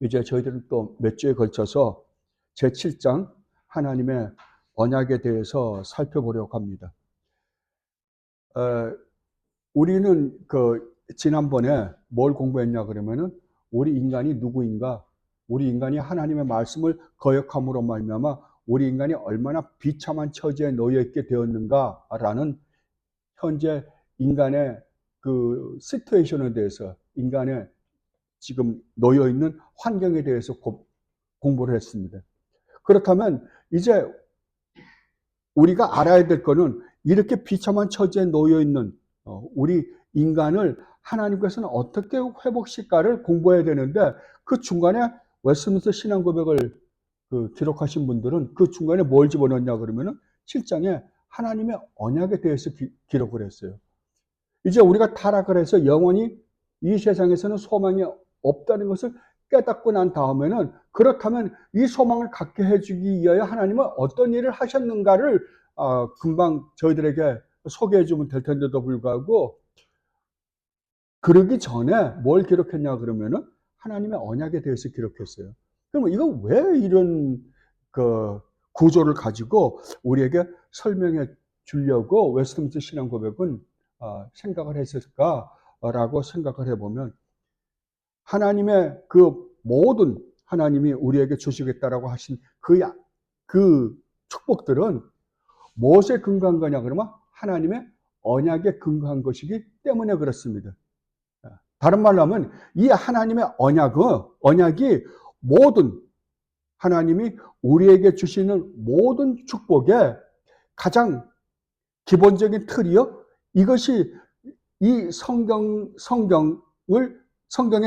이제 저희들은 또 몇 주에 걸쳐서 제7장 하나님의 언약에 대해서 살펴보려고 합니다. 우리는 지난번에 뭘 공부했냐 그러면은 우리 인간이 누구인가? 우리 인간이 하나님의 말씀을 거역함으로 말미암아 우리 인간이 얼마나 비참한 처지에 놓여 있게 되었는가라는 현재 인간의 그 시츄에이션에 대해서, 인간의 지금 놓여 있는 환경에 대해서 공부를 했습니다. 그렇다면 이제 우리가 알아야 될 거는 이렇게 비참한 처지에 놓여 있는 우리 인간을 하나님께서는 어떻게 회복시킬까를 공부해야 되는데, 그 중간에 웨스트민스터 신앙고백을 기록하신 분들은 그 중간에 뭘 집어넣냐 그러면은 7장에 하나님의 언약에 대해서 기록을 했어요. 이제 우리가 타락을 해서 영원히 이 세상에서는 소망이 없다는 것을 깨닫고 난 다음에는, 그렇다면 이 소망을 갖게 해주기 위하여 하나님은 어떤 일을 하셨는가를 금방 저희들에게 소개해 주면 될 텐데도 불구하고, 그러기 전에 뭘 기록했냐 그러면은 하나님의 언약에 대해서 기록했어요. 그러면 이거 왜 이런 구조를 가지고 우리에게 설명해 주려고 웨스트민스터 신앙고백은 생각을 했을까라고 생각을 해보면, 하나님의 모든 하나님이 우리에게 주시겠다라고 하신 그 축복들은 무엇에 근거한 거냐 그러면 하나님의 언약에 근거한 것이기 때문에 그렇습니다. 다른 말로 하면 이 하나님의 언약이 모든 하나님이 우리에게 주시는 모든 축복의 가장 기본적인 틀이요, 이것이 이 성경의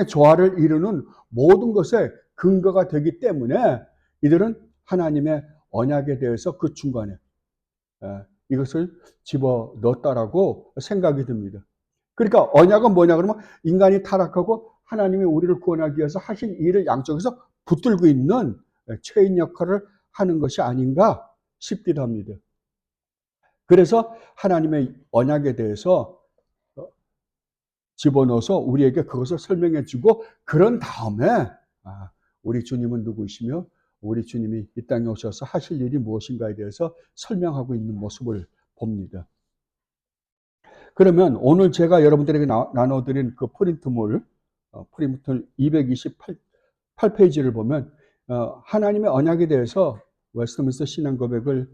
조화를 이루는 모든 것에 근거가 되기 때문에 이들은 하나님의 언약에 대해서 그 중간에 이것을 집어넣었다라고 생각이 듭니다. 그러니까 언약은 뭐냐 그러면 인간이 타락하고 하나님이 우리를 구원하기 위해서 하신 일을 양쪽에서 붙들고 있는 체인 역할을 하는 것이 아닌가 싶기도 합니다. 그래서 하나님의 언약에 대해서 집어넣어서 우리에게 그것을 설명해 주고, 그런 다음에 우리 주님은 누구이시며 우리 주님이 이 땅에 오셔서 하실 일이 무엇인가에 대해서 설명하고 있는 모습을 봅니다. 그러면 오늘 제가 여러분들에게 나눠드린 그 프린트물 228페이지를 보면 하나님의 언약에 대해서 웨스트민스터 신앙고백을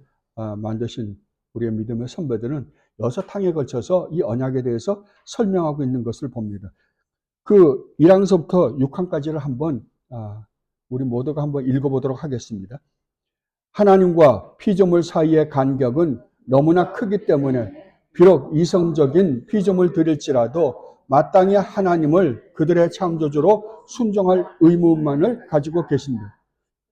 만드신 우리의 믿음의 선배들은 6항에 걸쳐서 이 언약에 대해서 설명하고 있는 것을 봅니다. 1항서부터 6항까지를 한번 우리 모두가 한번 읽어보도록 하겠습니다. 하나님과 피조물 사이의 간격은 너무나 크기 때문에 비록 이성적인 피조물 들일지라도 마땅히 하나님을 그들의 창조주로 순종할 의무만을 가지고 계신다.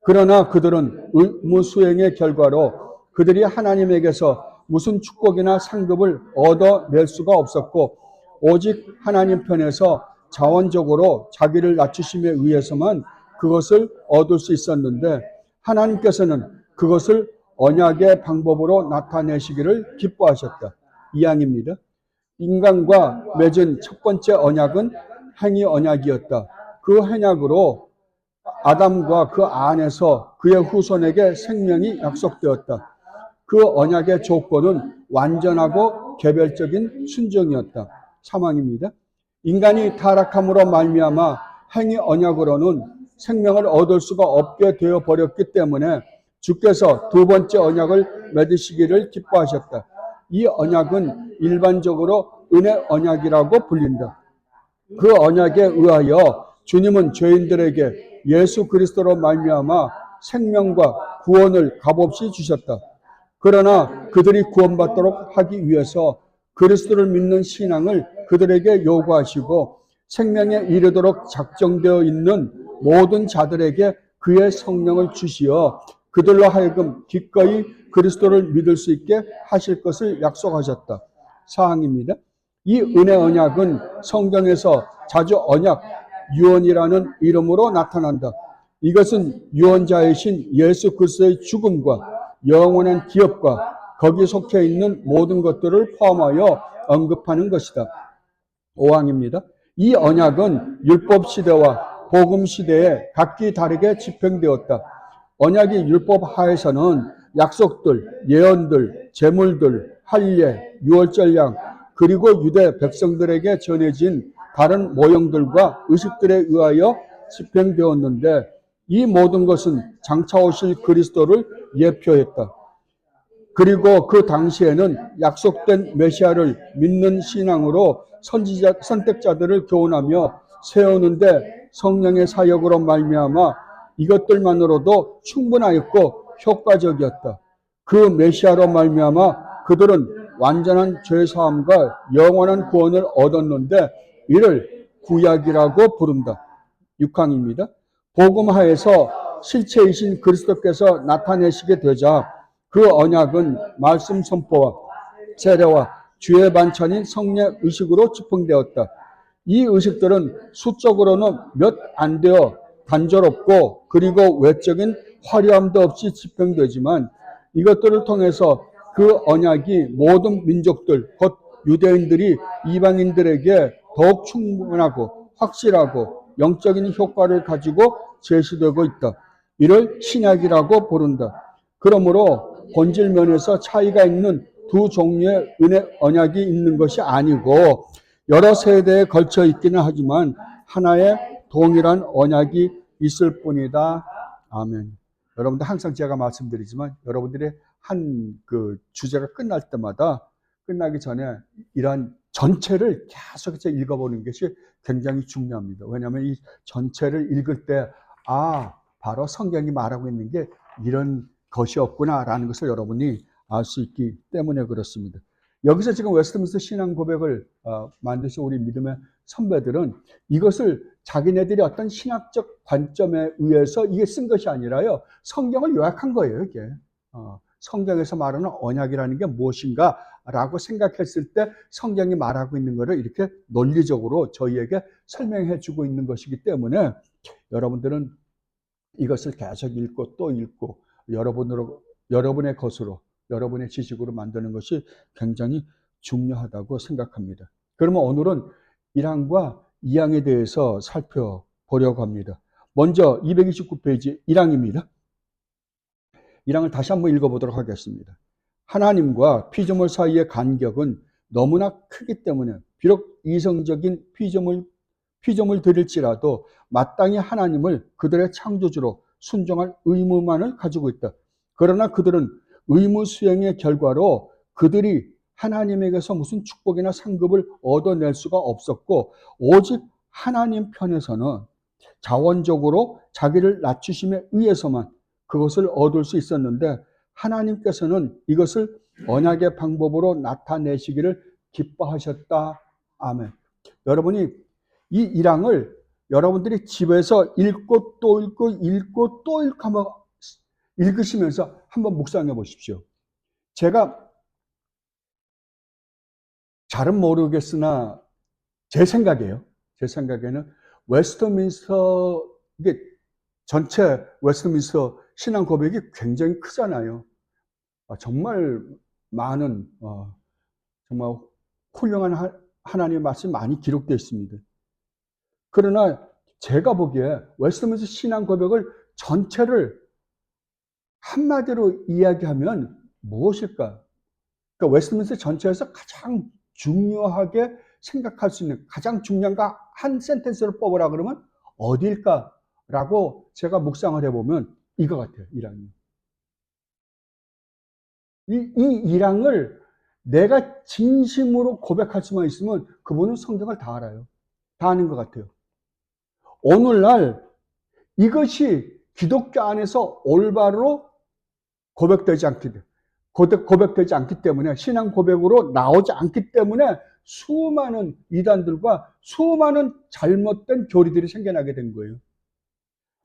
그러나 그들은 의무 수행의 결과로 그들이 하나님에게서 무슨 축복이나 상급을 얻어낼 수가 없었고, 오직 하나님 편에서 자원적으로 자기를 낮추심에 의해서만 그것을 얻을 수 있었는데, 하나님께서는 그것을 언약의 방법으로 나타내시기를 기뻐하셨다. 2항입니다. 인간과 맺은 첫 번째 언약은 행위 언약이었다. 그 행약으로 아담과 그 안에서 그의 후손에게 생명이 약속되었다. 그 언약의 조건은 완전하고 개별적인 순종이었다. 3항입니다. 인간이 타락함으로 말미암아 행위 언약으로는 생명을 얻을 수가 없게 되어 버렸기 때문에 주께서 두 번째 언약을 맺으시기를 기뻐하셨다. 이 언약은 일반적으로 은혜 언약이라고 불린다. 그 언약에 의하여 주님은 죄인들에게 예수 그리스도로 말미암아 생명과 구원을 값없이 주셨다. 그러나 그들이 구원받도록 하기 위해서 그리스도를 믿는 신앙을 그들에게 요구하시고, 생명에 이르도록 작정되어 있는 모든 자들에게 그의 성령을 주시어 그들로 하여금 기꺼이 그리스도를 믿을 수 있게 하실 것을 약속하셨다. 4항입니다. 이 은혜 언약은 성경에서 자주 언약, 유언이라는 이름으로 나타난다. 이것은 유언자이신 예수 그리스도의 죽음과 영원한 기업과 거기 속해 있는 모든 것들을 포함하여 언급하는 것이다. 5항입니다. 이 언약은 율법 시대와 복음 시대에 각기 다르게 집행되었다. 언약의 율법 하에서는 약속들, 예언들, 제물들, 할례, 유월절량, 그리고 유대 백성들에게 전해진 다른 모형들과 의식들에 의하여 집행되었는데, 이 모든 것은 장차 오실 그리스도를 예표했다. 그리고 그 당시에는 약속된 메시아를 믿는 신앙으로 선택자들을 교훈하며 세우는데 성령의 사역으로 말미암아 이것들만으로도 충분하였고 효과적이었다. 그 메시아로 말미암아 그들은 완전한 죄사함과 영원한 구원을 얻었는데 이를 구약이라고 부른다. 6항입니다. 복음하에서 실체이신 그리스도께서 나타내시게 되자 그 언약은 말씀 선포와 세례와 주의 반찬인 성령 의식으로 집행되었다. 이 의식들은 수적으로는 몇 안 되어 단조롭고 그리고 외적인 화려함도 없이 집행되지만 이것들을 통해서 그 언약이 모든 민족들, 곧 유대인들이 이방인들에게 더욱 충분하고 확실하고 영적인 효과를 가지고 제시되고 있다. 이를 신약이라고 부른다. 그러므로 본질 면에서 차이가 있는 두 종류의 은혜 언약이 있는 것이 아니고 여러 세대에 걸쳐 있기는 하지만 하나의 동일한 언약이 있을 뿐이다. 아멘. 여러분들 항상 제가 말씀드리지만 여러분들의 한 그 주제가 끝날 때마다 끝나기 전에 이러한 전체를 계속해서 읽어보는 것이 굉장히 중요합니다. 왜냐하면 이 전체를 읽을 때 바로 성경이 말하고 있는 게 이런 것이었구나라는 것을 여러분이 알 수 있기 때문에 그렇습니다. 여기서 지금 웨스트민스터 신앙 고백을 만드신 우리 믿음의 선배들은 이것을 자기네들이 어떤 신학적 관점에 의해서 이게 쓴 것이 아니라요. 성경을 요약한 거예요, 이게. 성경에서 말하는 언약이라는 게 무엇인가 라고 생각했을 때 성경이 말하고 있는 것을 이렇게 논리적으로 저희에게 설명해 주고 있는 것이기 때문에 여러분들은 이것을 계속 읽고 또 읽고 여러분의 것으로 여러분의 지식으로 만드는 것이 굉장히 중요하다고 생각합니다. 그러면 오늘은 1항과 2항에 대해서 살펴보려고 합니다. 먼저 229페이지 1항입니다. 1항을 다시 한번 읽어보도록 하겠습니다. 하나님과 피조물 사이의 간격은 너무나 크기 때문에 비록 이성적인 피조물들일지라도 마땅히 하나님을 그들의 창조주로 순종할 의무만을 가지고 있다. 그러나 그들은 의무 수행의 결과로 그들이 하나님에게서 무슨 축복이나 상급을 얻어낼 수가 없었고 오직 하나님 편에서는 자원적으로 자기를 낮추심에 의해서만 그것을 얻을 수 있었는데 하나님께서는 이것을 언약의 방법으로 나타내시기를 기뻐하셨다. 아멘. 여러분이 이 1항을 여러분들이 집에서 읽고 또 읽고 또 읽고 한번 읽으시면서 한번 묵상해 보십시오. 제가 잘은 모르겠으나 제 생각이에요. 제 생각에는 웨스트민스터 이게 전체 웨스트민스터 신앙 고백이 굉장히 크잖아요. 정말 많은 정말 훌륭한 하나님의 말씀이 많이 기록되어 있습니다. 그러나 제가 보기에 웨스트민스터 신앙 고백을 전체를 한마디로 이야기하면 무엇일까? 그러니까 웨스트민스터 전체에서 가장 중요하게 생각할 수 있는 가장 중요한 거 한 센텐스를 뽑으라 그러면 어디일까라고 제가 묵상을 해보면 이거 같아요. 1항이. 이 1항을 내가 진심으로 고백할 수만 있으면 그분은 성경을 다 알아요. 다 아는 것 같아요. 오늘날 이것이 기독교 안에서 올바로 고백되지 않기 때문에 신앙 고백으로 나오지 않기 때문에 수많은 이단들과 수많은 잘못된 교리들이 생겨나게 된 거예요.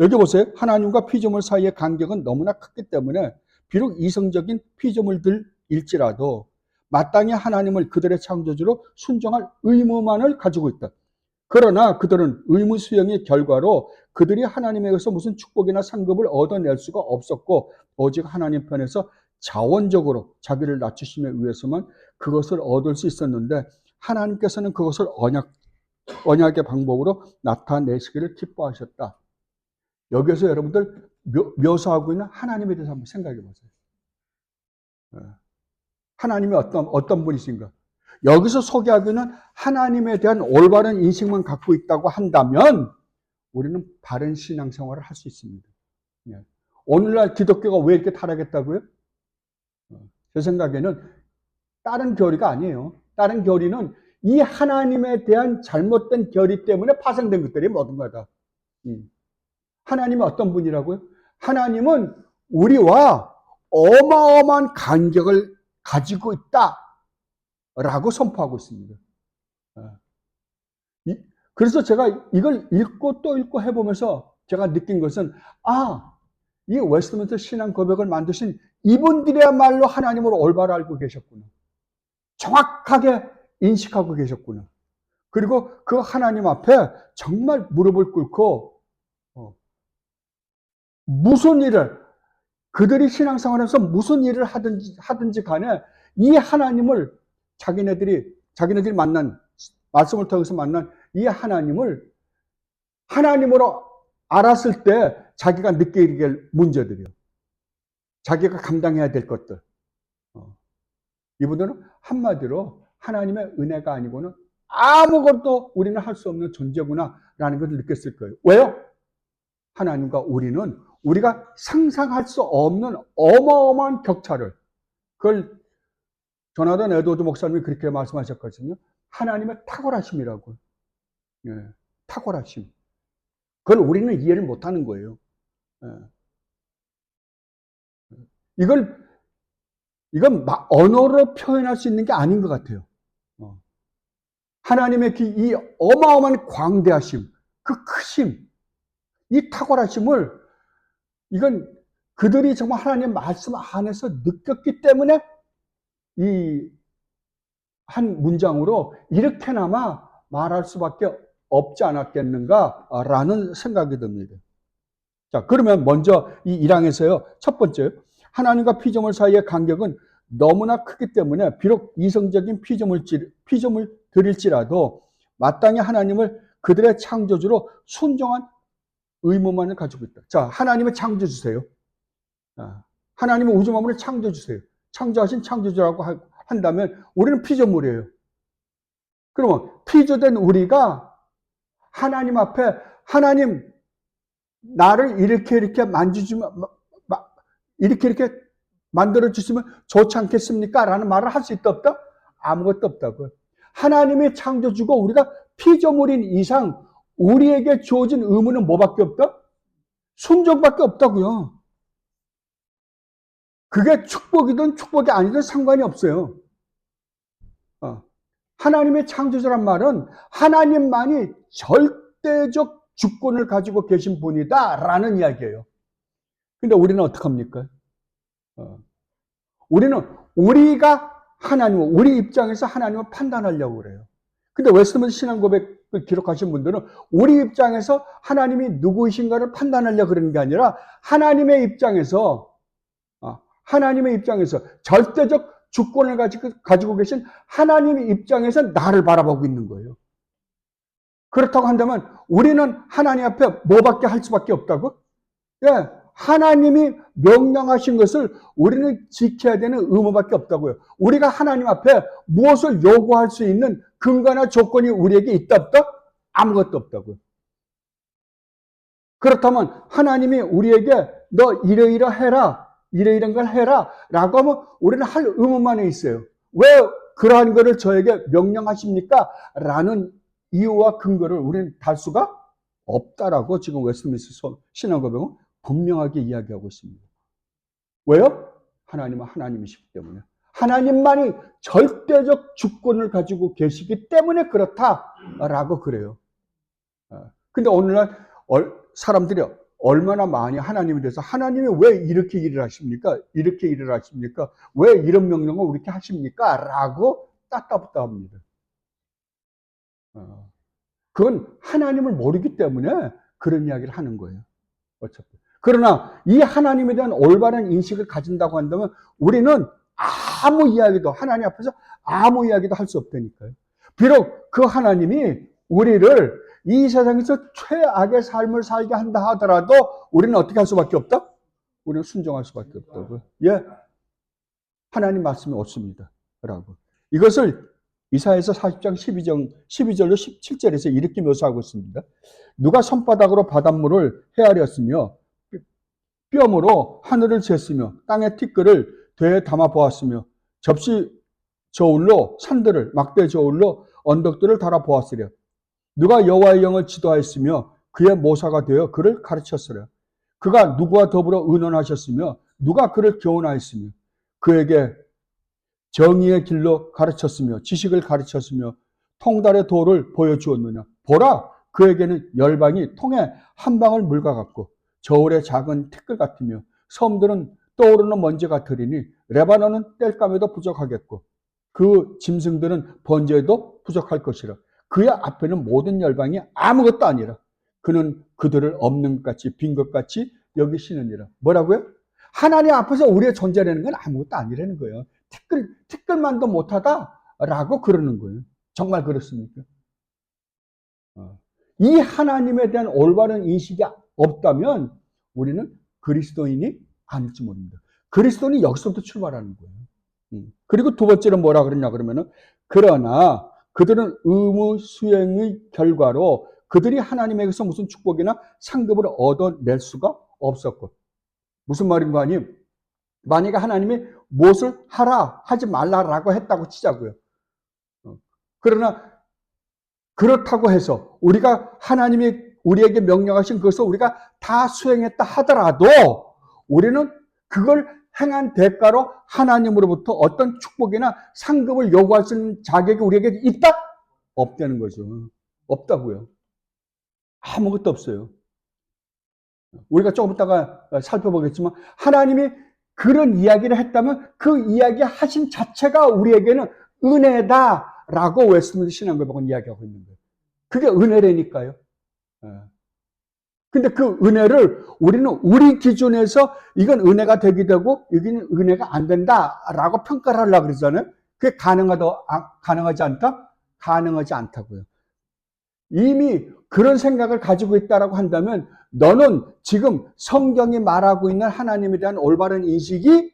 여기 보세요. 하나님과 피조물 사이의 간격은 너무나 크기 때문에 비록 이성적인 피조물들일지라도 마땅히 하나님을 그들의 창조주로 순종할 의무만을 가지고 있다. 그러나 그들은 의무 수행의 결과로 그들이 하나님에게서 무슨 축복이나 상급을 얻어낼 수가 없었고 오직 하나님 편에서 자원적으로 자기를 낮추심에 의해서만 그것을 얻을 수 있었는데 하나님께서는 그것을 언약의 방법으로 나타내시기를 기뻐하셨다. 여기서 여러분들 묘사하고 있는 하나님에 대해서 한번 생각해 보세요. 하나님이 어떤 분이신가? 여기서 소개하고 있는 하나님에 대한 올바른 인식만 갖고 있다고 한다면 우리는 바른 신앙생활을 할 수 있습니다. 오늘날 기독교가 왜 이렇게 타락했다고요? 제 생각에는 다른 교리가 아니에요. 다른 교리는 이 하나님에 대한 잘못된 교리 때문에 파생된 것들이 모든 거다. 하나님은 어떤 분이라고요? 하나님은 우리와 어마어마한 간격을 가지고 있다라고 선포하고 있습니다. 그래서 제가 이걸 읽고 또 읽고 해보면서 제가 느낀 것은 이 웨스트민스터 신앙 고백을 만드신 이분들이야말로 하나님을 올바로 알고 계셨구나. 정확하게 인식하고 계셨구나. 그리고 그 하나님 앞에 정말 무릎을 꿇고 무슨 일을 그들이 신앙생활에서 무슨 일을 하든지 간에 이 하나님을 자기네들이 만난 말씀을 통해서 만난 이 하나님을 하나님으로 알았을 때 자기가 느끼게 될 문제들이요. 자기가 감당해야 될 것들. 이분들은 한마디로 하나님의 은혜가 아니고는 아무것도 우리는 할 수 없는 존재구나라는 것을 느꼈을 거예요. 왜요? 하나님과 우리는 우리가 상상할 수 없는 어마어마한 격차를, 그걸 조나단 에드워드 목사님이 그렇게 말씀하셨거든요. 하나님의 탁월하심이라고. 탁월하심. 그걸 우리는 이해를 못하는 거예요. 이건 언어로 표현할 수 있는 게 아닌 것 같아요. 하나님의 이 어마어마한 광대하심, 그 크심, 이 탁월하심을 이건 그들이 정말 하나님 말씀 안에서 느꼈기 때문에 이 한 문장으로 이렇게나마 말할 수밖에 없지 않았겠는가라는 생각이 듭니다. 자, 그러면 먼저 이 1항에서요. 첫 번째, 하나님과 피조물 사이의 간격은 너무나 크기 때문에 비록 이성적인 피조물 드릴지라도 마땅히 하나님을 그들의 창조주로 순종한 의무만을 가지고 있다. 자, 하나님의 창조주세요. 하나님의 우주 만물을 창조주세요. 창조하신 창조주라고 한다면 우리는 피조물이에요. 그러면 피조된 우리가 하나님 앞에 하나님 나를 이렇게 만들어 주시면 좋지 않겠습니까? 라는 말을 할 수 있다 없다? 아무것도 없다고요. 하나님의 창조주고 우리가 피조물인 이상 우리에게 주어진 의무는 뭐밖에 없다? 순종밖에 없다고요. 그게 축복이든 축복이 아니든 상관이 없어요. 하나님의 창조주란 말은 하나님만이 절대적 주권을 가지고 계신 분이다라는 이야기예요. 근데 우리는 어떡합니까? 우리는 우리 입장에서 하나님을 판단하려고 그래요. 근데 웨스트민스터 신앙 고백을 기록하신 분들은 우리 입장에서 하나님이 누구이신가를 판단하려고 그러는 게 아니라 하나님의 입장에서 절대적 주권을 가지고 계신 하나님의 입장에서 나를 바라보고 있는 거예요. 그렇다고 한다면 우리는 하나님 앞에 뭐밖에 할 수밖에 없다고? 예, 하나님이 명령하신 것을 우리는 지켜야 되는 의무밖에 없다고요. 우리가 하나님 앞에 무엇을 요구할 수 있는 근거나 조건이 우리에게 있다 없다? 아무것도 없다고요. 그렇다면 하나님이 우리에게 너 이러이러한 걸 해라 라고 하면 우리는 할 의무만 있어요. 왜 그러한 것을 저에게 명령하십니까? 라는 이유와 근거를 우리는 달 수가 없다라고 지금 웨스트민스터 신앙 고백은 분명하게 이야기하고 있습니다. 왜요? 하나님은 하나님이시기 때문에. 하나님만이 절대적 주권을 가지고 계시기 때문에 그렇다라고 그래요. 근데 오늘날 사람들이 얼마나 많이 하나님에 대해서 하나님이 왜 이렇게 일을 하십니까? 이렇게 일을 하십니까? 왜 이런 명령을 이렇게 하십니까? 라고 따따붙합니다. 그건 하나님을 모르기 때문에 그런 이야기를 하는 거예요. 어차피. 그러나 이 하나님에 대한 올바른 인식을 가진다고 한다면 우리는 하나님 앞에서 아무 이야기도 할 수 없다니까요. 비록 그 하나님이 우리를 이 세상에서 최악의 삶을 살게 한다 하더라도 우리는 어떻게 할 수밖에 없다? 우리는 순종할 수밖에 없다고. 예. 하나님 말씀이 옳습니다. 라고. 이것을 이사야서 40장 12절로 17절에서 이렇게 묘사하고 있습니다. 누가 손바닥으로 바닷물을 헤아렸으며 뼘으로 하늘을 쟀으며 땅의 티끌을 되에 담아 보았으며 접시 저울로 산들을 막대 저울로 언덕들을 달아 보았으랴. 누가 여호와의 영을 지도하였으며 그의 모사가 되어 그를 가르쳤으랴. 그가 누구와 더불어 의논하셨으며 누가 그를 교훈하였으며 그에게 정의의 길로 가르쳤으며 지식을 가르쳤으며 통달의 도를 보여주었느냐. 보라, 그에게는 열방이 통에 한 방울 물과 같고 저울의 작은 티끌 같으며 섬들은 떠오르는 먼지 같으리니 레바논은 땔감에도 부족하겠고 그 짐승들은 번제에도 부족할 것이라. 그의 앞에는 모든 열방이 아무것도 아니라 그는 그들을 없는 것 같이 빈 것 같이 여기시느니라. 뭐라고요? 하나님 앞에서 우리의 존재라는 건 아무것도 아니라는 거예요. 티끌만도 못하다라고 그러는 거예요. 정말 그렇습니까? 이 하나님에 대한 올바른 인식이 없다면 우리는 그리스도인이 아닐지 모릅니다. 그리스도인이 여기서부터 출발하는 거예요. 그리고 두 번째는 뭐라 그러냐 그러면은 그러나 그들은 의무 수행의 결과로 그들이 하나님에게서 무슨 축복이나 상급을 얻어낼 수가 없었고. 무슨 말인가 하니 만약에 하나님이 무엇을 하라 하지 말라라고 했다고 치자고요. 그러나 그렇다고 해서 우리가 하나님이 우리에게 명령하신 그것을 우리가 다 수행했다 하더라도 우리는 그걸 행한 대가로 하나님으로부터 어떤 축복이나 상급을 요구할 수 있는 자격이 우리에게 있다? 없다는 거죠. 없다고요. 아무것도 없어요. 우리가 조금 이따가 살펴보겠지만 하나님이 그런 이야기를 했다면 그 이야기 하신 자체가 우리에게는 은혜다라고 웨스트민스터 신앙고백은 이야기하고 있는 거예요. 그게 은혜라니까요. 근데 그 은혜를 우리는 우리 기준에서 이건 은혜가 되기도 하고 여기는 은혜가 안 된다라고 평가를 하려고 그러잖아요. 그게 가능하지 않다? 가능하지 않다고요. 이미 그런 생각을 가지고 있다라고 한다면 너는 지금 성경이 말하고 있는 하나님에 대한 올바른 인식이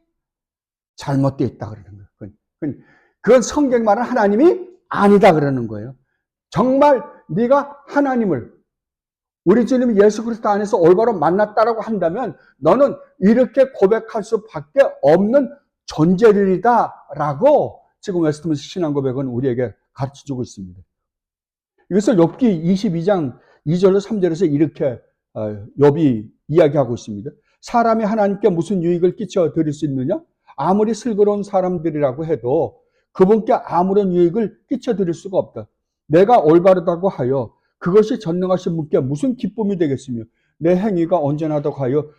잘못되어 있다 그러는 거예요. 그건 성경이 말하는 하나님이 아니다 그러는 거예요. 정말 네가 하나님을 우리 주님 예수 그리스도 안에서 올바로 만났다라고 한다면 너는 이렇게 고백할 수밖에 없는 존재들이다라고 지금 웨스트민스터 신앙고백은 우리에게 가르쳐주고 있습니다. 이것을 욥기 22장 2절로 3절에서 이렇게 욥이 이야기하고 있습니다. 사람이 하나님께 무슨 유익을 끼쳐 드릴 수 있느냐? 아무리 슬그러운 사람들이라고 해도 그분께 아무런 유익을 끼쳐 드릴 수가 없다. 내가 올바르다고 하여 그것이 전능하신 분께 무슨 기쁨이 되겠으며 내 행위가 온전하다고 하여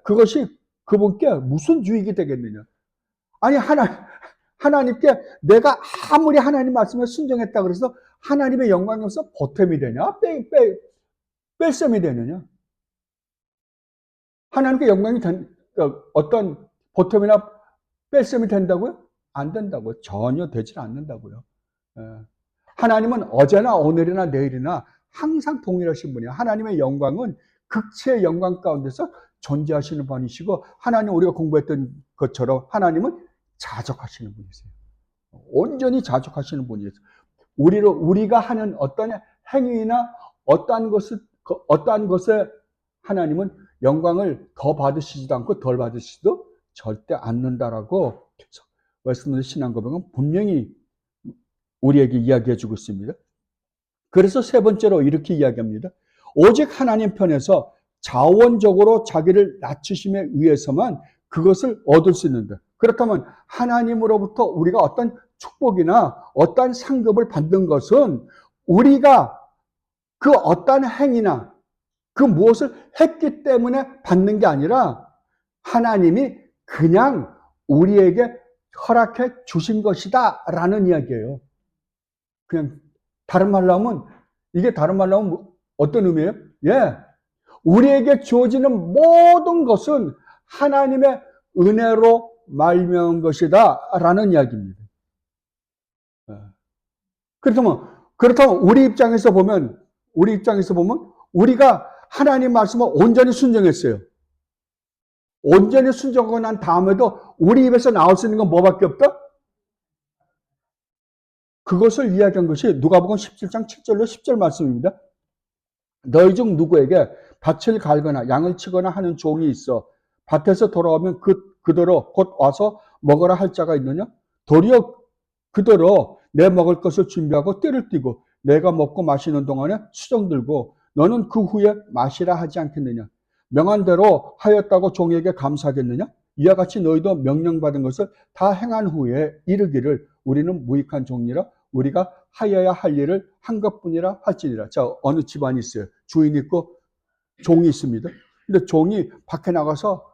그것이 그분께 무슨 유익이 되겠느냐? 아니 하나님께 내가 아무리 하나님 말씀에 순종했다 그래서 하나님의 영광이 없어 보탬이 되냐? 뺄셈이 되느냐? 하나님께 영광이 어떤 보탬이나 뺄셈이 된다고요? 안 된다고요. 전혀 되질 않는다고요. 하나님은 어제나 오늘이나 내일이나 항상 동일하신 분이에요. 하나님의 영광은 극치의 영광 가운데서 존재하시는 분이시고 하나님 우리가 공부했던 것처럼 하나님은 자족하시는 분이세요. 온전히 자족하시는 분이세요. 우리가 하는 어떤 행위나 어떠한 것에 하나님은 영광을 더 받으시지도 않고 덜 받으시지도 절대 않는다라고 웨스트민스터 신앙고백은 분명히 우리에게 이야기해 주고 있습니다. 그래서 세 번째로 이렇게 이야기합니다. 오직 하나님 편에서 자원적으로 자기를 낮추심에 의해서만 그것을 얻을 수 있는다. 그렇다면 하나님으로부터 우리가 어떤 축복이나 어떠한 상급을 받는 것은 우리가 그 어떠한 행위나 그 무엇을 했기 때문에 받는 게 아니라 하나님이 그냥 우리에게 허락해 주신 것이다 라는 이야기예요. 그냥 다른 말로 하면 이게 다른 말로 하면 어떤 의미예요? 예, 우리에게 주어지는 모든 것은 하나님의 은혜로 말미암은 것이다 라는 이야기입니다. 그렇다면 그렇다면 우리 입장에서 보면 우리가 하나님 말씀을 온전히 순종했어요. 온전히 순종하고 난 다음에도 우리 입에서 나올 수 있는 건 뭐밖에 없다? 그것을 이야기한 것이 누가복음 17장 7절로 10절 말씀입니다. 너희 중 누구에게 밭을 갈거나 양을 치거나 하는 종이 있어 밭에서 돌아오면 그대로 곧 와서 먹으라 할 자가 있느냐? 도리어 그대로 내 먹을 것을 준비하고 띠를 띠고 내가 먹고 마시는 동안에 수정 들고 너는 그 후에 마시라 하지 않겠느냐? 명한 대로 하였다고 종에게 감사하겠느냐? 이와 같이 너희도 명령받은 것을 다 행한 후에 이르기를 우리는 무익한 종이라 우리가 하여야 할 일을 한 것뿐이라 할지니라. 자, 어느 집안이 있어요? 주인이 있고 종이 있습니다. 근데 종이 밖에 나가서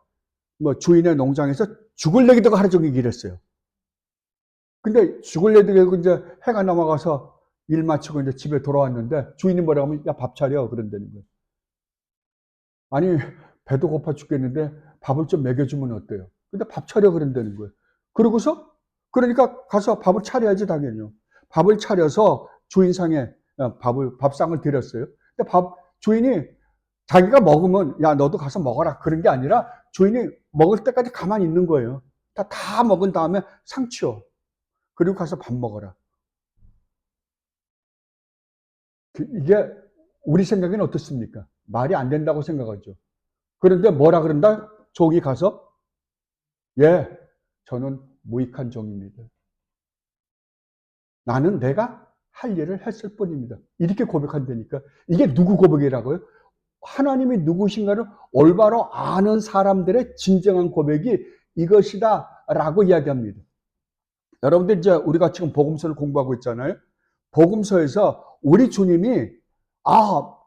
뭐 주인의 농장에서 죽을 내기도 하루 종일 일했어요. 근데 죽을 내기도 이제 해가 넘어가서 일 마치고 이제 집에 돌아왔는데 주인이 뭐라고 하면 야, 밥 차려 그런다는 거예요. 아니 배도 고파 죽겠는데 밥을 좀 먹여주면 어때요? 근데 밥 차려 그런다는 거예요. 그러고서 그러니까 가서 밥을 차려야지 당연히요. 밥을 차려서 주인상에 밥상을 드렸어요. 근데 주인이 자기가 먹으면 야 너도 가서 먹어라 그런 게 아니라 주인이 먹을 때까지 가만히 있는 거예요. 다 먹은 다음에 상 치워. 그리고 가서 밥 먹어라. 이게 우리 생각에는 어떻습니까? 말이 안 된다고 생각하죠. 그런데 뭐라 그런다? 종이 가서 예, 저는 무익한 종입니다. 나는 내가 할 일을 했을 뿐입니다. 이렇게 고백한다니까. 이게 누구 고백이라고요? 하나님이 누구신가를 올바로 아는 사람들의 진정한 고백이 이것이다 라고 이야기합니다. 여러분들 이제 우리가 지금 복음서를 공부하고 있잖아요. 복음서에서 우리 주님이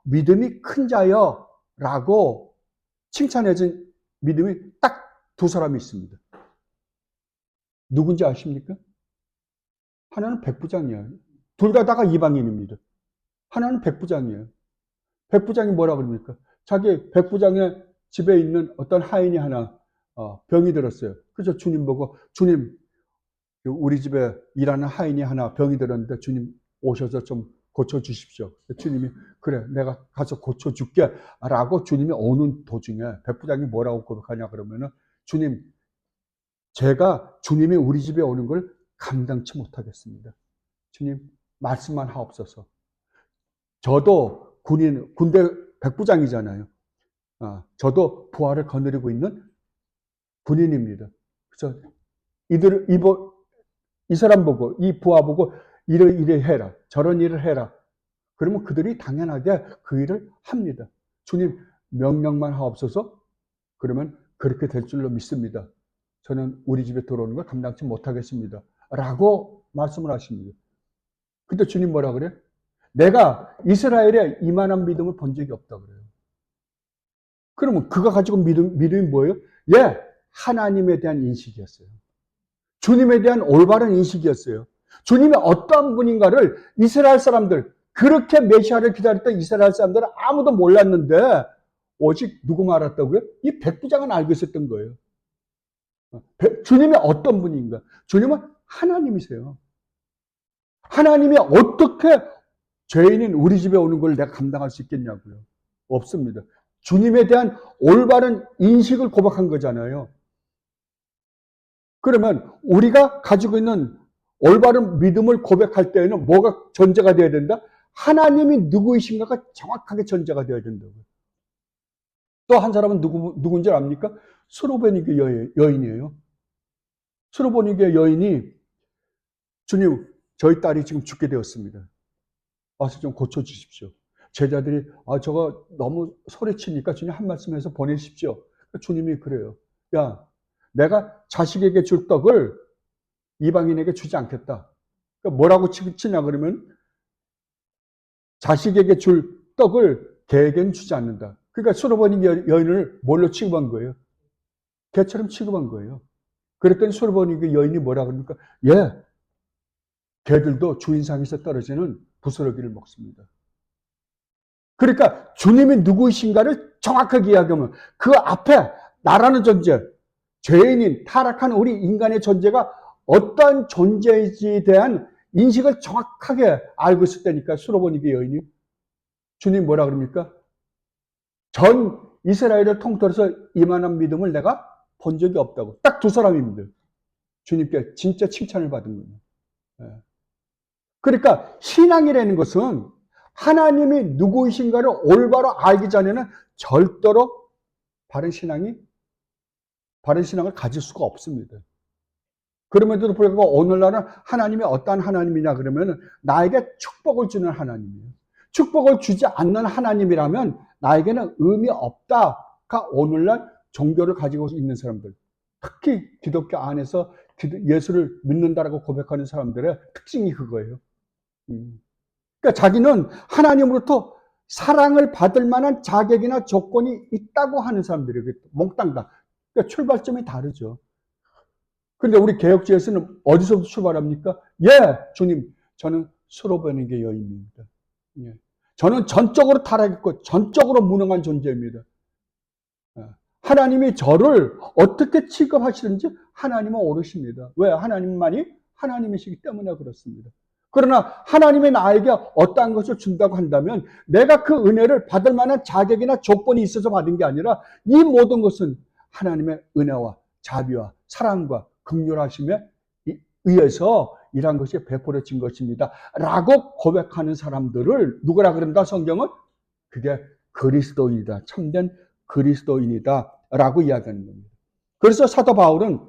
믿음이 큰 자여 라고 칭찬해준 믿음이 딱 두 사람이 있습니다. 누군지 아십니까? 하나는 백부장이에요. 둘 다가 이방인입니다. 하나는 백부장이에요. 백부장이 뭐라 그럽니까? 자기 백부장의 집에 있는 어떤 하인이 하나 병이 들었어요. 그래서 주님 보고 주님 우리 집에 일하는 하인이 하나 병이 들었는데 주님 오셔서 좀 고쳐주십시오. 주님이 그래 내가 가서 고쳐줄게 라고 주님이 오는 도중에 백부장이 뭐라고 고백하냐 그러면은 주님 제가 주님이 우리 집에 오는 걸 감당치 못하겠습니다. 주님 말씀만 하옵소서. 저도 군대 백부장이잖아요. 저도 부하를 거느리고 있는 군인입니다. 그래서 이 사람 보고 이 부하 보고 이래 해라 저런 일을 해라. 그러면 그들이 당연하게 그 일을 합니다. 주님 명령만 하옵소서. 그러면 그렇게 될 줄로 믿습니다. 저는 우리 집에 들어오는 걸 감당치 못하겠습니다. 라고 말씀을 하십니다. 근데 주님 뭐라 그래? 내가 이스라엘에 이만한 믿음을 본 적이 없다 그래요. 그러면 그가 가지고 믿음이 뭐예요? 하나님에 대한 인식이었어요. 주님에 대한 올바른 인식이었어요. 주님이 어떠한 분인가를 이스라엘 사람들, 그렇게 메시아를 기다렸던 이스라엘 사람들은 아무도 몰랐는데 오직 누구만 알았다고요? 이 백부장은 알고 있었던 거예요. 주님이 어떤 분인가? 주님은 하나님이세요. 하나님이 어떻게 죄인인 우리 집에 오는 걸 내가 감당할 수 있겠냐고요? 없습니다. 주님에 대한 올바른 인식을 고백한 거잖아요. 그러면 우리가 가지고 있는 올바른 믿음을 고백할 때에는 뭐가 전제가 되어야 된다? 하나님이 누구이신가가 정확하게 전제가 되어야 된다고요. 또 한 사람은 누군지 압니까? 스로베니게 여인이에요. 스로베니게 여인이 주님, 저희 딸이 지금 죽게 되었습니다. 와서 좀 고쳐주십시오. 제자들이 저거 너무 소리치니까 주님 한 말씀해서 보내십시오. 주님이 그래요. 야, 내가 자식에게 줄 떡을 이방인에게 주지 않겠다. 그러니까 뭐라고 치냐 그러면 자식에게 줄 떡을 개에게는 주지 않는다. 그러니까 수로보니 여인을 뭘로 취급한 거예요? 개처럼 취급한 거예요. 그랬더니 수로보니 여인이 뭐라 그럽니까? 개들도 주인상에서 떨어지는 부스러기를 먹습니다. 그러니까 주님이 누구이신가를 정확하게 이야기하면 그 앞에 나라는 존재, 죄인인 타락한 우리 인간의 존재가 어떤 존재인지에 대한 인식을 정확하게 알고 있을 때니까 수로보니게 여인이 주님 뭐라 그럽니까? 전 이스라엘을 통틀어서 이만한 믿음을 내가 본 적이 없다고. 딱 두 사람입니다. 주님께 진짜 칭찬을 받은 거예요. 그러니까 신앙이라는 것은 하나님이 누구이신가를 올바로 알기 전에는 절대로 바른 신앙을 가질 수가 없습니다. 그럼에도 불구하고 오늘날은 하나님이 어떠한 하나님이냐 그러면 나에게 축복을 주는 하나님이에요. 축복을 주지 않는 하나님이라면 나에게는 의미 없다가 오늘날 종교를 가지고 있는 사람들, 특히 기독교 안에서 예수를 믿는다라고 고백하는 사람들의 특징이 그거예요. 그러니까 자기는 하나님으로부터 사랑을 받을 만한 자격이나 조건이 있다고 하는 사람들이에요. 몽땅. 그러니까 출발점이 다르죠. 그런데 우리 개혁주에서는 어디서부터 출발합니까? 예, 주님, 저는 수로보니게 여인입니다. 예. 저는 전적으로 타락했고 전적으로 무능한 존재입니다. 하나님이 저를 어떻게 취급하시는지 하나님은 오르십니다. 왜? 하나님만이 하나님이시기 때문에 그렇습니다. 그러나 하나님이 나에게 어떠한 것을 준다고 한다면 내가 그 은혜를 받을 만한 자격이나 조건이 있어서 받은 게 아니라 이 모든 것은 하나님의 은혜와 자비와 사랑과 긍휼하심에 의해서 이러한 것이 베풀어진 것입니다. 라고 고백하는 사람들을 누구라 그런다 성경은? 그게 그리스도인이다. 참된 그리스도인이다. 라고 이야기하는 겁니다. 그래서 사도 바울은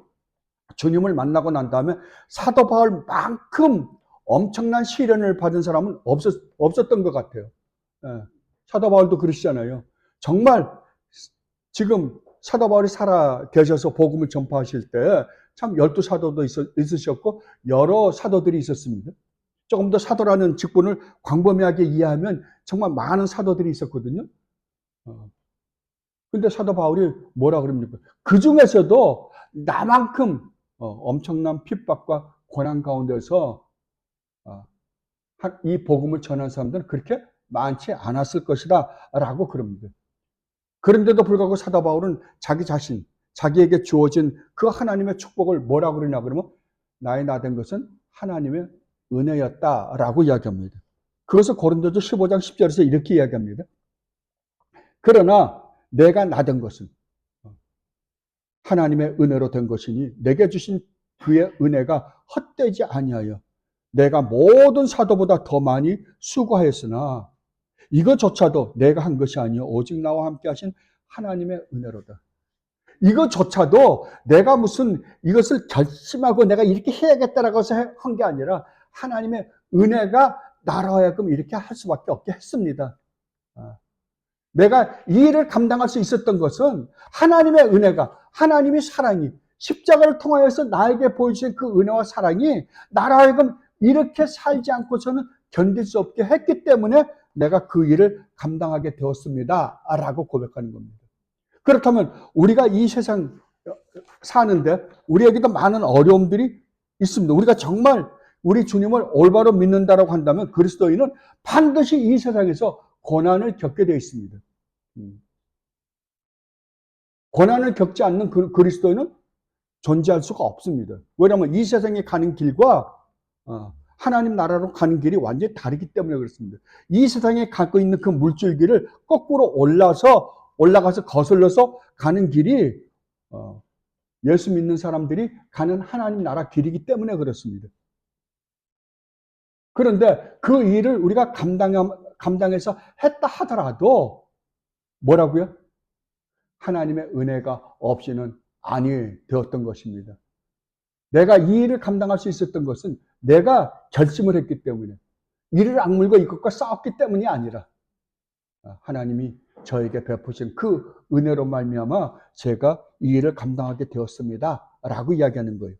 주님을 만나고 난 다음에 사도 바울만큼 엄청난 시련을 받은 사람은 없었던 것 같아요. 사도 바울도 그러시잖아요. 정말 지금 사도 바울이 살아 계셔서 복음을 전파하실 때 참 12사도도 있으셨고 여러 사도들이 있었습니다. 조금 더 사도라는 직분을 광범위하게 이해하면 정말 많은 사도들이 있었거든요. 근데 사도 바울이 뭐라 그럽니까? 그 중에서도 나만큼 엄청난 핍박과 고난 가운데서 이 복음을 전한 사람들은 그렇게 많지 않았을 것이다 라고 그럽니다. 그런데도 불구하고 사도 바울은 자기 자신, 자기에게 주어진 그 하나님의 축복을 뭐라고 그러냐 그러면 나의 나된 것은 하나님의 은혜였다라고 이야기합니다. 그것을 고린도서 15장 10절에서 이렇게 이야기합니다. 그러나 내가 나된 것은 하나님의 은혜로 된 것이니 내게 주신 그의 은혜가 헛되지 아니하여 내가 모든 사도보다 더 많이 수고하였으나 이것조차도 내가 한 것이 아니요 오직 나와 함께 하신 하나님의 은혜로다. 이것조차도 내가 무슨 이것을 결심하고 내가 이렇게 해야겠다라고 해서 한 게 아니라 하나님의 은혜가 나로 하여금 이렇게 할 수밖에 없게 했습니다. 내가 이 일을 감당할 수 있었던 것은 하나님의 은혜가, 하나님의 사랑이 십자가를 통하여서 나에게 보여주신 그 은혜와 사랑이 나로 하여금 이렇게 살지 않고서는 견딜 수 없게 했기 때문에 내가 그 일을 감당하게 되었습니다. 라고 고백하는 겁니다. 그렇다면 우리가 이 세상 사는데 우리에게도 많은 어려움들이 있습니다. 우리가 정말 우리 주님을 올바로 믿는다라고 한다면 그리스도인은 반드시 이 세상에서 고난을 겪게 되어 있습니다. 고난을 겪지 않는 그리스도인은 존재할 수가 없습니다. 왜냐하면 이 세상에 가는 길과 하나님 나라로 가는 길이 완전히 다르기 때문에 그렇습니다. 이 세상에 갖고 있는 그 물줄기를 거꾸로 올라가서 거슬러서 가는 길이 예수 믿는 사람들이 가는 하나님 나라 길이기 때문에 그렇습니다. 그런데 그 일을 우리가 감당해서 했다 하더라도 뭐라고요? 하나님의 은혜가 없이는 아니 되었던 것입니다. 내가 이 일을 감당할 수 있었던 것은 내가 결심을 했기 때문에 이를 악물고 이것과 싸웠기 때문이 아니라 하나님이 저에게 베푸신 그 은혜로 말미암아 제가 이 일을 감당하게 되었습니다. 라고 이야기하는 거예요.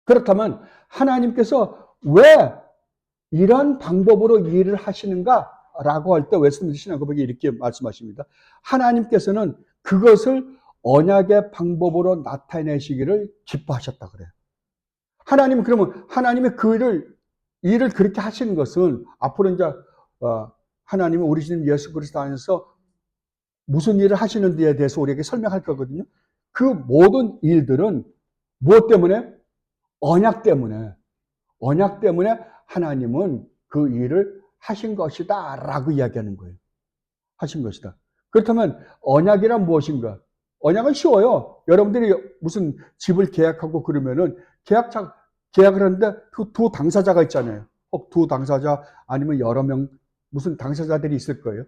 그렇다면 하나님께서 왜 이런 방법으로 이 일을 하시는가? 라고 할 때 웨스트민스터 신앙고백이 이렇게 말씀하십니다. 하나님께서는 그것을 언약의 방법으로 나타내시기를 기뻐하셨다 그래요. 하나님은 그러면 하나님의 그 일을 그렇게 하시는 것은 앞으로 이제 하나님은 우리 주님 예수 그리스도 안에서 무슨 일을 하시는 데에 대해서 우리에게 설명할 거거든요. 그 모든 일들은 무엇 때문에? 언약 때문에. 언약 때문에 하나님은 그 일을 하신 것이다 라고 이야기하는 거예요. 하신 것이다. 그렇다면 언약이란 무엇인가? 언약은 쉬워요. 여러분들이 무슨 집을 계약하고 그러면은 계약을 하는데 두 당사자가 있잖아요. 혹 두 당사자 아니면 여러 명 무슨 당사자들이 있을 거예요.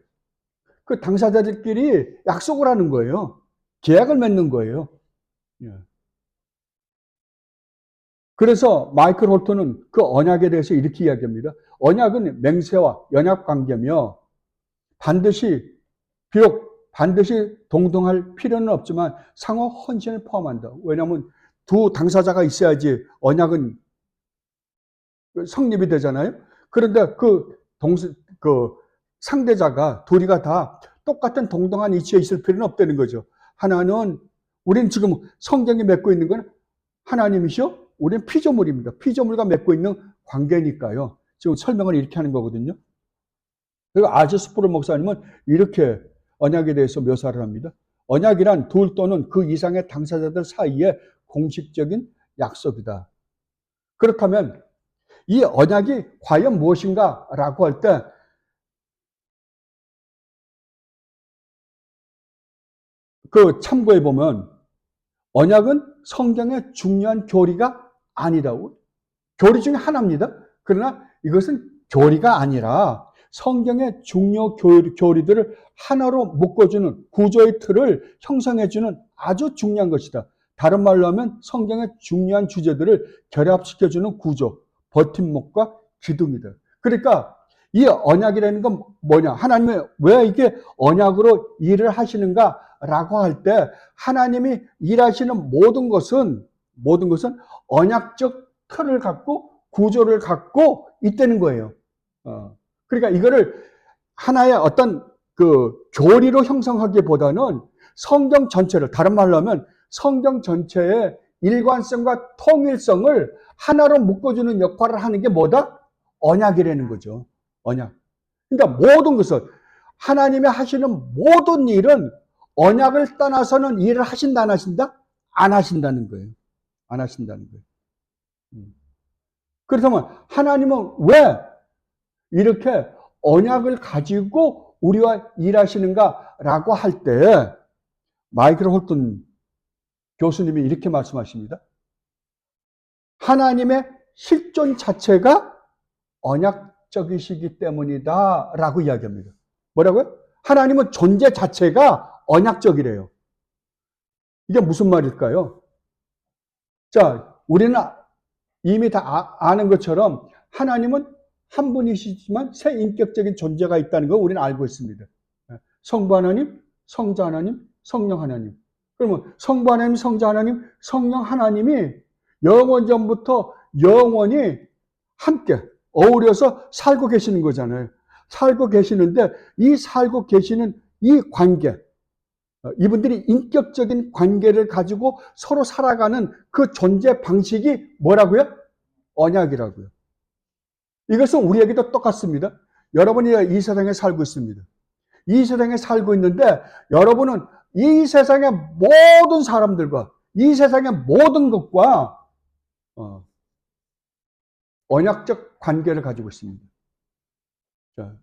그 당사자들끼리 약속을 하는 거예요. 계약을 맺는 거예요. 예. 그래서 마이클 홀턴은 그 언약에 대해서 이렇게 이야기합니다. 언약은 맹세와 연합 관계며 비록 반드시 동등할 필요는 없지만 상호 헌신을 포함한다. 왜냐하면 두 당사자가 있어야지 언약은 성립이 되잖아요. 그런데 그 상대자가 둘이가 다 똑같은 동등한 위치에 있을 필요는 없다는 거죠. 하나는 우리는 지금 성경이 맺고 있는 건 하나님이시요. 우리는 피조물입니다. 피조물과 맺고 있는 관계니까요. 지금 설명을 이렇게 하는 거거든요. 그리고 아저스프로 목사님은 이렇게 언약에 대해서 묘사를 합니다. 언약이란 둘 또는 그 이상의 당사자들 사이의 공식적인 약속이다. 그렇다면 이 언약이 과연 무엇인가라고 할 때 그 참고해 보면 언약은 성경의 중요한 교리가 아니라고. 교리 중에 하나입니다. 그러나 이것은 교리가 아니라 성경의 중요 교리들을 하나로 묶어주는 구조의 틀을 형성해주는 아주 중요한 것이다. 다른 말로 하면 성경의 중요한 주제들을 결합시켜주는 구조, 버팀목과 기둥이다. 그러니까 이 언약이라는 건 뭐냐? 하나님이 왜 이게 언약으로 일을 하시는가라고 할 때 하나님이 일하시는 모든 것은 언약적 틀을 갖고 구조를 갖고 있다는 거예요. 그러니까 이거를 하나의 어떤 그 교리로 형성하기보다는 성경 전체를, 다른 말로 하면 성경 전체의 일관성과 통일성을 하나로 묶어주는 역할을 하는 게 뭐다? 언약이라는 거죠. 언약. 그러니까 모든 것을 하나님이 하시는 모든 일은 언약을 떠나서는 일을 하신다 안 하신다? 안 하신다는 거예요. 안 하신다는 거예요. 그렇다면 하나님은 왜 이렇게 언약을 가지고 우리와 일하시는가라고 할 때 마이클 홀튼 교수님이 이렇게 말씀하십니다. 하나님의 실존 자체가 언약적이시기 때문이다 라고 이야기합니다. 뭐라고요? 하나님은 존재 자체가 언약적이래요. 이게 무슨 말일까요? 자, 우리는 이미 다 아는 것처럼 하나님은 한 분이시지만 세 인격적인 존재가 있다는 걸 우리는 알고 있습니다. 성부 하나님, 성자 하나님, 성령 하나님. 그러면 성부 하나님, 성자 하나님, 성령 하나님이 영원전부터 영원히 함께 어우러서 살고 계시는 거잖아요. 살고 계시는데 이 살고 계시는 이 관계, 이분들이 인격적인 관계를 가지고 서로 살아가는 그 존재 방식이 뭐라고요? 언약이라고요. 이것은 우리에게도 똑같습니다. 여러분이 이 세상에 살고 있습니다. 이 세상에 살고 있는데 여러분은 이 세상의 모든 사람들과 이 세상의 모든 것과 언약적 관계를 가지고 있습니다. 자,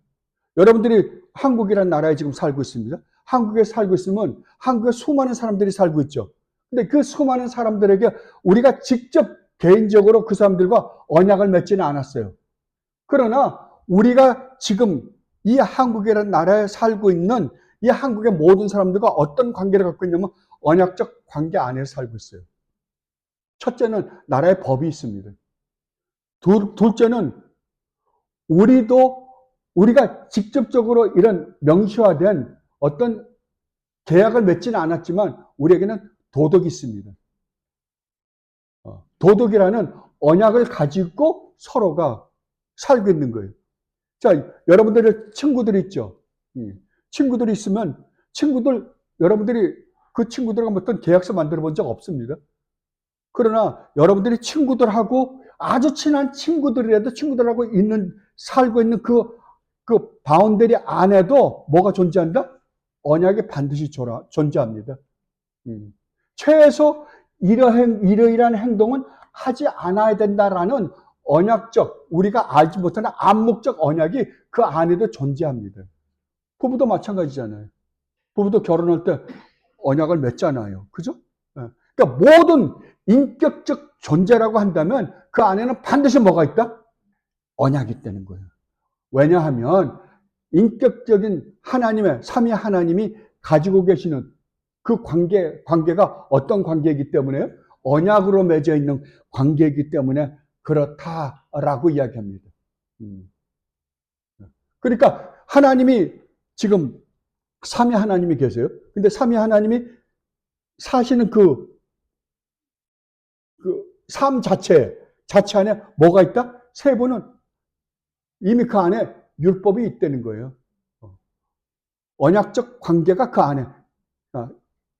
여러분들이 한국이라는 나라에 지금 살고 있습니다. 한국에 살고 있으면 한국에 수많은 사람들이 살고 있죠. 근데 그 수많은 사람들에게 우리가 직접 개인적으로 그 사람들과 언약을 맺지는 않았어요. 그러나 우리가 지금 이 한국이라는 나라에 살고 있는 이 한국의 모든 사람들과 어떤 관계를 갖고 있냐면 언약적 관계 안에서 살고 있어요. 첫째는 나라의 법이 있습니다. 둘째는 우리가 직접적으로 이런 명시화된 어떤 계약을 맺지는 않았지만 우리에게는 도덕이 있습니다. 도덕이라는 언약을 가지고 서로가 살고 있는 거예요. 자, 여러분들의 친구들이 있죠. 친구들이 있으면 여러분들이 그 친구들과 어떤 계약서 만들어 본 적 없습니다. 그러나 여러분들이 친구들하고 아주 친한 친구들이라도 친구들하고 살고 있는 그 바운더리 안에도 뭐가 존재한다? 언약이 반드시 존재합니다. 최소 이러이러한 행동은 하지 않아야 된다라는 언약적, 우리가 알지 못하는 암묵적 언약이 그 안에도 존재합니다. 부부도 마찬가지잖아요. 부부도 결혼할 때 언약을 맺잖아요. 그죠? 그러니까 모든 인격적 존재라고 한다면 그 안에는 반드시 뭐가 있다? 언약이 있다는 거예요. 왜냐하면 인격적인 하나님의, 삼위 하나님이 가지고 계시는 그 관계가 어떤 관계이기 때문에 언약으로 맺어 있는 관계이기 때문에 그렇다라고 이야기합니다. 그러니까 하나님이 지금 삼위 하나님이 계세요. 근데 삼위 하나님이 사시는 그 삶 자체 안에 뭐가 있다? 세 분은 이미 그 안에 율법이 있다는 거예요. 언약적 관계가 그 안에.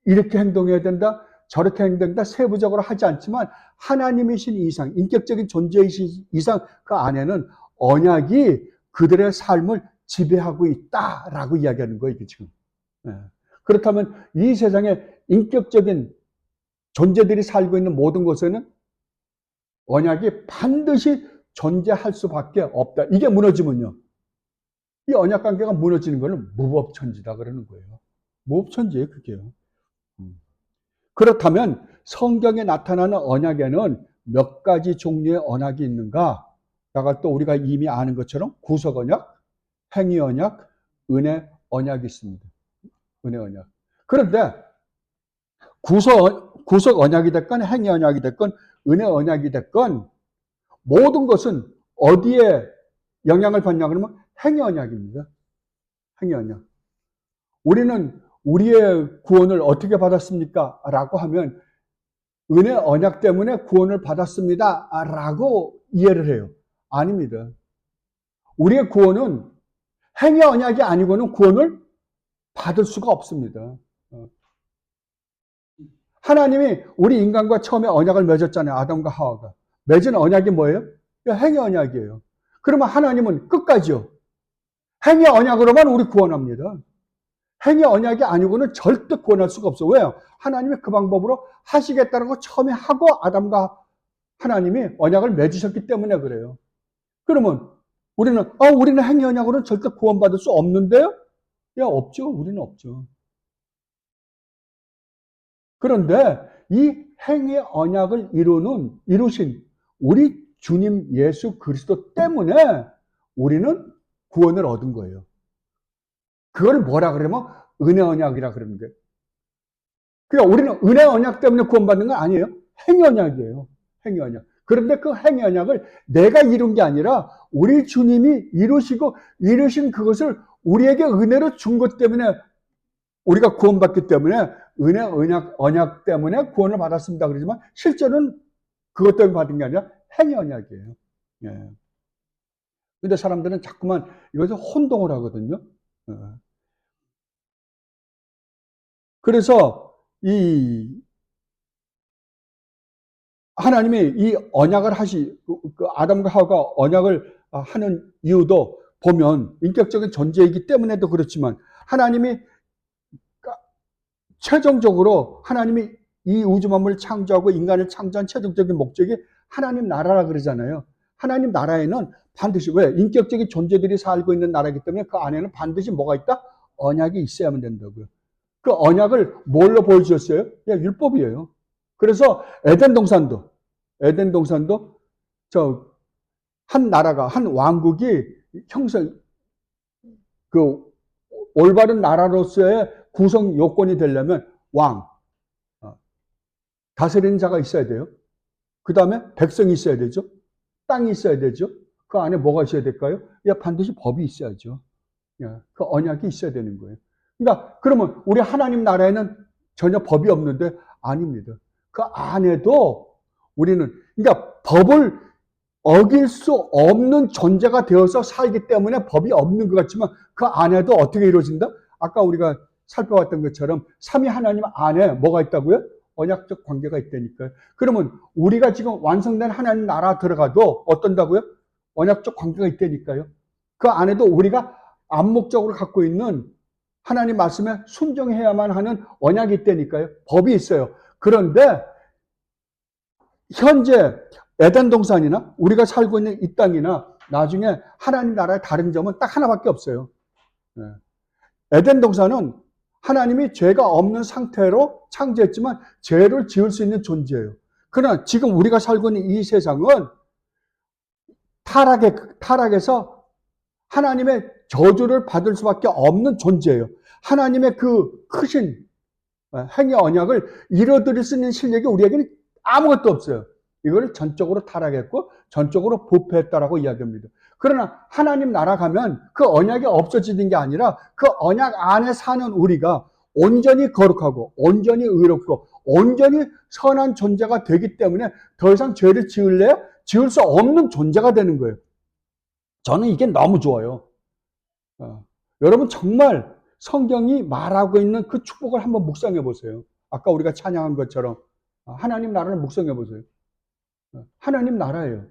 이렇게 행동해야 된다, 저렇게 행동한다, 세부적으로 하지 않지만 하나님이신 이상, 인격적인 존재이신 이상 그 안에는 언약이 그들의 삶을 지배하고 있다라고 이야기하는 거예요, 이게 지금. 그렇다면 이 세상에 인격적인 존재들이 살고 있는 모든 곳에는 언약이 반드시 존재할 수밖에 없다. 이게 무너지면요, 이 언약 관계가 무너지는 거는 무법천지다 그러는 거예요. 무법천지예요, 그게요. 그렇다면 성경에 나타나는 언약에는 몇 가지 종류의 언약이 있는가? 다가 또 우리가 이미 아는 것처럼 구속 언약, 행위 언약, 은혜 언약이 있습니다. 은혜 언약. 그런데 구속 언약이 됐건 행위 언약이 됐건 은혜 언약이 됐건 모든 것은 어디에 영향을 받냐 그러면 행위 언약입니다. 행위 언약. 우리는 우리의 구원을 어떻게 받았습니까? 라고 하면 은혜 언약 때문에 구원을 받았습니다. 라고 이해를 해요. 아닙니다. 우리의 구원은 행위 언약이 아니고는 구원을 받을 수가 없습니다. 하나님이 우리 인간과 처음에 언약을 맺었잖아요. 아담과 하와가. 맺은 언약이 뭐예요? 행위 언약이에요. 그러면 하나님은 끝까지요. 행위 언약으로만 우리 구원합니다. 행위 언약이 아니고는 절대 구원할 수가 없어요. 왜요? 하나님이 그 방법으로 하시겠다고 처음에 하고 아담과 하나님이 언약을 맺으셨기 때문에 그래요. 그러면 우리는 행위 언약으로는 절대 구원받을 수 없는데요? 없죠. 우리는 없죠. 그런데 이 행위 언약을 이루신 우리 주님 예수 그리스도 때문에 우리는 구원을 얻은 거예요. 그걸 뭐라 그러면 은혜 언약이라 그러는 거예요. 그러니까 우리는 은혜 언약 때문에 구원받는 건 아니에요. 행위 언약이에요. 행위 언약. 그런데 그 행위 언약을 내가 이룬 게 아니라 우리 주님이 이루신 그것을 우리에게 은혜로 준 것 때문에 우리가 구원받기 때문에 은혜 언약 때문에 구원을 받았습니다. 그러지만 실제로는 그것 때문에 받은 게 아니라 행위 언약이에요. 예. 근데 사람들은 자꾸만 이것을 혼동을 하거든요. 그래서 하나님이 이 언약을 그 아담과 하와가 언약을 하는 이유도 보면 인격적인 존재이기 때문에도 그렇지만 하나님이 최종적으로 하나님이 이 우주 만물을 창조하고 인간을 창조한 최종적인 목적이 하나님 나라라 그러잖아요. 하나님 나라에는 반드시 인격적인 존재들이 살고 있는 나라이기 때문에 그 안에는 반드시 뭐가 있다? 언약이 있어야만 된다고요. 그 언약을 뭘로 보여주셨어요? 율법이에요. 그래서 에덴 동산도 한 나라가, 한 왕국이 올바른 나라로서의 구성 요건이 되려면 다스리는 자가 있어야 돼요. 그 다음에 백성이 있어야 되죠. 땅이 있어야 되죠. 그 안에 뭐가 있어야 될까요? 반드시 법이 있어야죠. 그 언약이 있어야 되는 거예요. 그러니까 그러면 우리 하나님 나라에는 전혀 법이 없는데 아닙니다. 그 안에도 우리는 그러니까 법을 어길 수 없는 존재가 되어서 살기 때문에 법이 없는 것 같지만 그 안에도 어떻게 이루어진다? 아까 우리가 살펴봤던 것처럼 삼위 하나님 안에 뭐가 있다고요? 언약적 관계가 있다니까요. 그러면 우리가 지금 완성된 하나님 나라 들어가도 어떤다고요? 언약적 관계가 있다니까요. 그 안에도 우리가 암묵적으로 갖고 있는 하나님 말씀에 순종해야만 하는 언약이 있다니까요. 법이 있어요. 그런데 현재 에덴 동산이나 우리가 살고 있는 이 땅이나 나중에 하나님 나라의 다른 점은 딱 하나밖에 없어요. 에덴 동산은 하나님이 죄가 없는 상태로 창조했지만 죄를 지을 수 있는 존재예요. 그러나 지금 우리가 살고 있는 이 세상은 타락에서 하나님의 저주를 받을 수밖에 없는 존재예요. 하나님의 그 크신 행위 언약을 이뤄드릴 수 있는 실력이 우리에게는 아무것도 없어요. 이걸 전적으로 타락했고 전적으로 부패했다라고 이야기합니다. 그러나 하나님 나라 가면 그 언약이 없어지는 게 아니라 그 언약 안에 사는 우리가 온전히 거룩하고 온전히 의롭고 온전히 선한 존재가 되기 때문에 더 이상 죄를 지을래요? 지을 수 없는 존재가 되는 거예요. 저는 이게 너무 좋아요. 여러분 정말 성경이 말하고 있는 그 축복을 한번 묵상해 보세요. 아까 우리가 찬양한 것처럼 하나님 나라를 묵상해 보세요. 하나님 나라예요.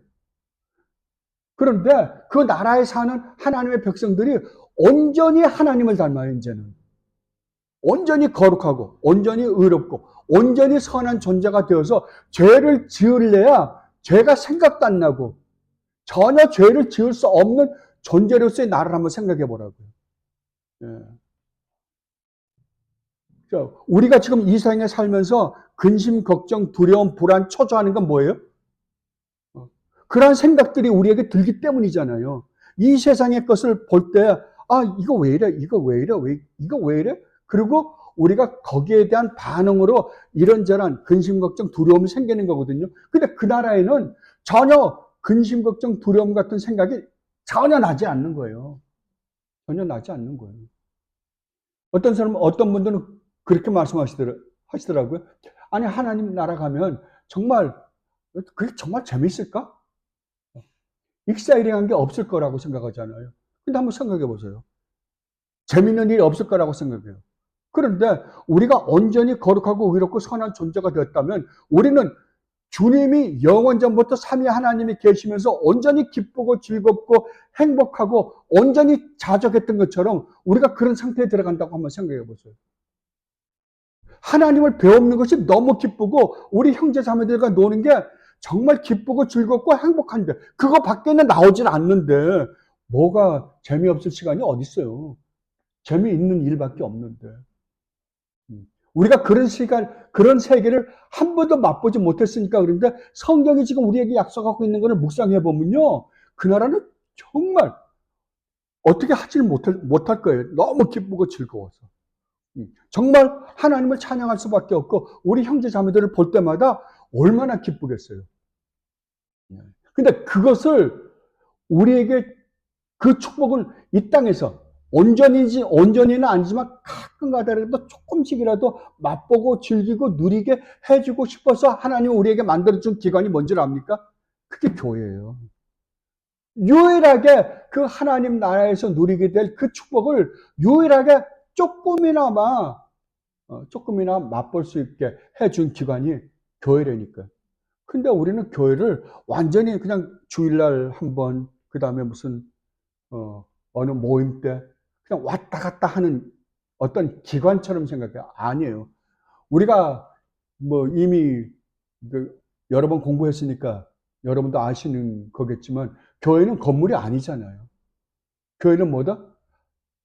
그런데 그 나라에 사는 하나님의 백성들이 온전히 하나님을 닮아요, 이제는. 온전히 거룩하고, 온전히 의롭고, 온전히 선한 존재가 되어서 죄를 지을래야 죄가 생각도 안 나고, 전혀 죄를 지을 수 없는 존재로서의 나를 한번 생각해 보라고요. 우리가 지금 이 세상에 살면서 근심, 걱정, 두려움, 불안, 초조하는 건 뭐예요? 그러한 생각들이 우리에게 들기 때문이잖아요. 이 세상의 것을 볼 때, 이거 왜 이래? 이거 왜 이래? 이거 왜 이래? 그리고 우리가 거기에 대한 반응으로 이런저런 근심, 걱정, 두려움이 생기는 거거든요. 근데 그 나라에는 전혀 근심, 걱정, 두려움 같은 생각이 전혀 나지 않는 거예요. 전혀 나지 않는 거예요. 어떤 분들은 그렇게 말씀하시더라고요. 아니, 하나님 나라 가면 정말, 그게 정말 재밌을까? 익사이링한 게 없을 거라고 생각하잖아요. 근데 한번 생각해 보세요. 재밌는 일이 없을 거라고 생각해요. 그런데 우리가 온전히 거룩하고 의롭고 선한 존재가 되었다면 우리는 주님이 영원전부터 삼위 하나님이 계시면서 온전히 기쁘고 즐겁고 행복하고 온전히 자족했던 것처럼 우리가 그런 상태에 들어간다고 한번 생각해 보세요. 하나님을 배우는 것이 너무 기쁘고 우리 형제 자매들과 노는 게 정말 기쁘고 즐겁고 행복한데 그거 밖에는 나오질 않는데 뭐가 재미없을 시간이 어디 있어요. 재미있는 일밖에 없는데. 우리가 그런 시간, 그런 세계를 한 번도 맛보지 못했으니까 그런데 성경이 지금 우리에게 약속하고 있는 것을 묵상해 보면요. 그 나라는 정말 어떻게 하지를 못할 거예요. 너무 기쁘고 즐거워서. 정말 하나님을 찬양할 수밖에 없고 우리 형제 자매들을 볼 때마다 얼마나 기쁘겠어요. 근데 그것을 우리에게 그 축복을 이 땅에서 온전히는 아니지만 가끔가다라도 조금씩이라도 맛보고 즐기고 누리게 해주고 싶어서 하나님 우리에게 만들어준 기관이 뭔지 압니까? 그게 교회예요. 유일하게 그 하나님 나라에서 누리게 될 그 축복을 유일하게 조금이나 맛볼 수 있게 해준 기관이 교회라니까요. 근데 우리는 교회를 완전히 그냥 주일날 한 번, 그 다음에 무슨, 어느 모임 때 그냥 왔다 갔다 하는 어떤 기관처럼 생각해요. 아니에요. 우리가 뭐 이미 여러 번 공부했으니까 여러분도 아시는 거겠지만 교회는 건물이 아니잖아요. 교회는 뭐다?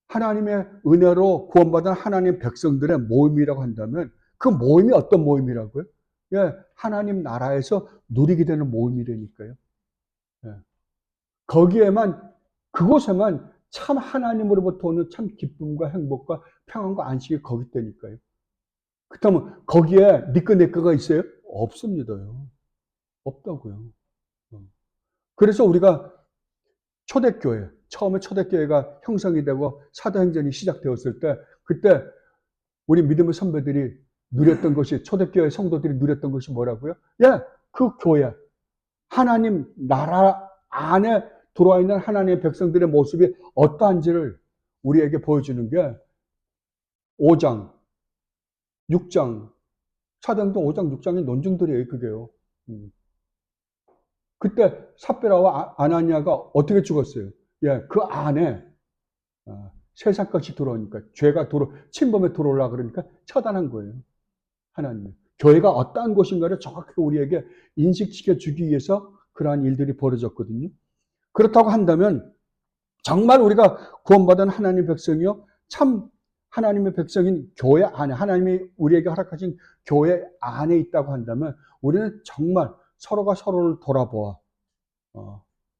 하나님의 은혜로 구원받은 하나님 백성들의 모임이라고 한다면 그 모임이 어떤 모임이라고요? 예, 하나님 나라에서 누리게 되는 모임이라니까요. 예. 그곳에만 참 하나님으로부터 오는 참 기쁨과 행복과 평안과 안식이 거기 때니까요. 그렇다면 거기에 니꺼 내꺼가 있어요? 없습니다요. 없다고요. 그래서 우리가 처음에 초대교회가 형성이 되고 사도행전이 시작되었을 때 그때 우리 믿음의 선배들이 누렸던 것이 초대교회 성도들이 누렸던 것이 뭐라고요? 그 교회 하나님 나라 안에 들어와 있는 하나님의 백성들의 모습이 어떠한지를 우리에게 보여주는 게 5장, 6장, 사도행전 5장, 6장의 논증들이에요, 그게요. 그때 삽비라와 아나니아가 어떻게 죽었어요? 그 안에 세상 것이 들어오니까 침범에 들어오려고 그러니까 처단한 거예요. 하나님. 교회가 어떠한 곳인가를 정확히 우리에게 인식시켜 주기 위해서 그러한 일들이 벌어졌거든요. 그렇다고 한다면 정말 우리가 구원받은 하나님의 백성이요, 참 하나님의 백성인 교회 안에, 하나님이 우리에게 허락하신 교회 안에 있다고 한다면 우리는 정말 서로가 서로를 돌아보아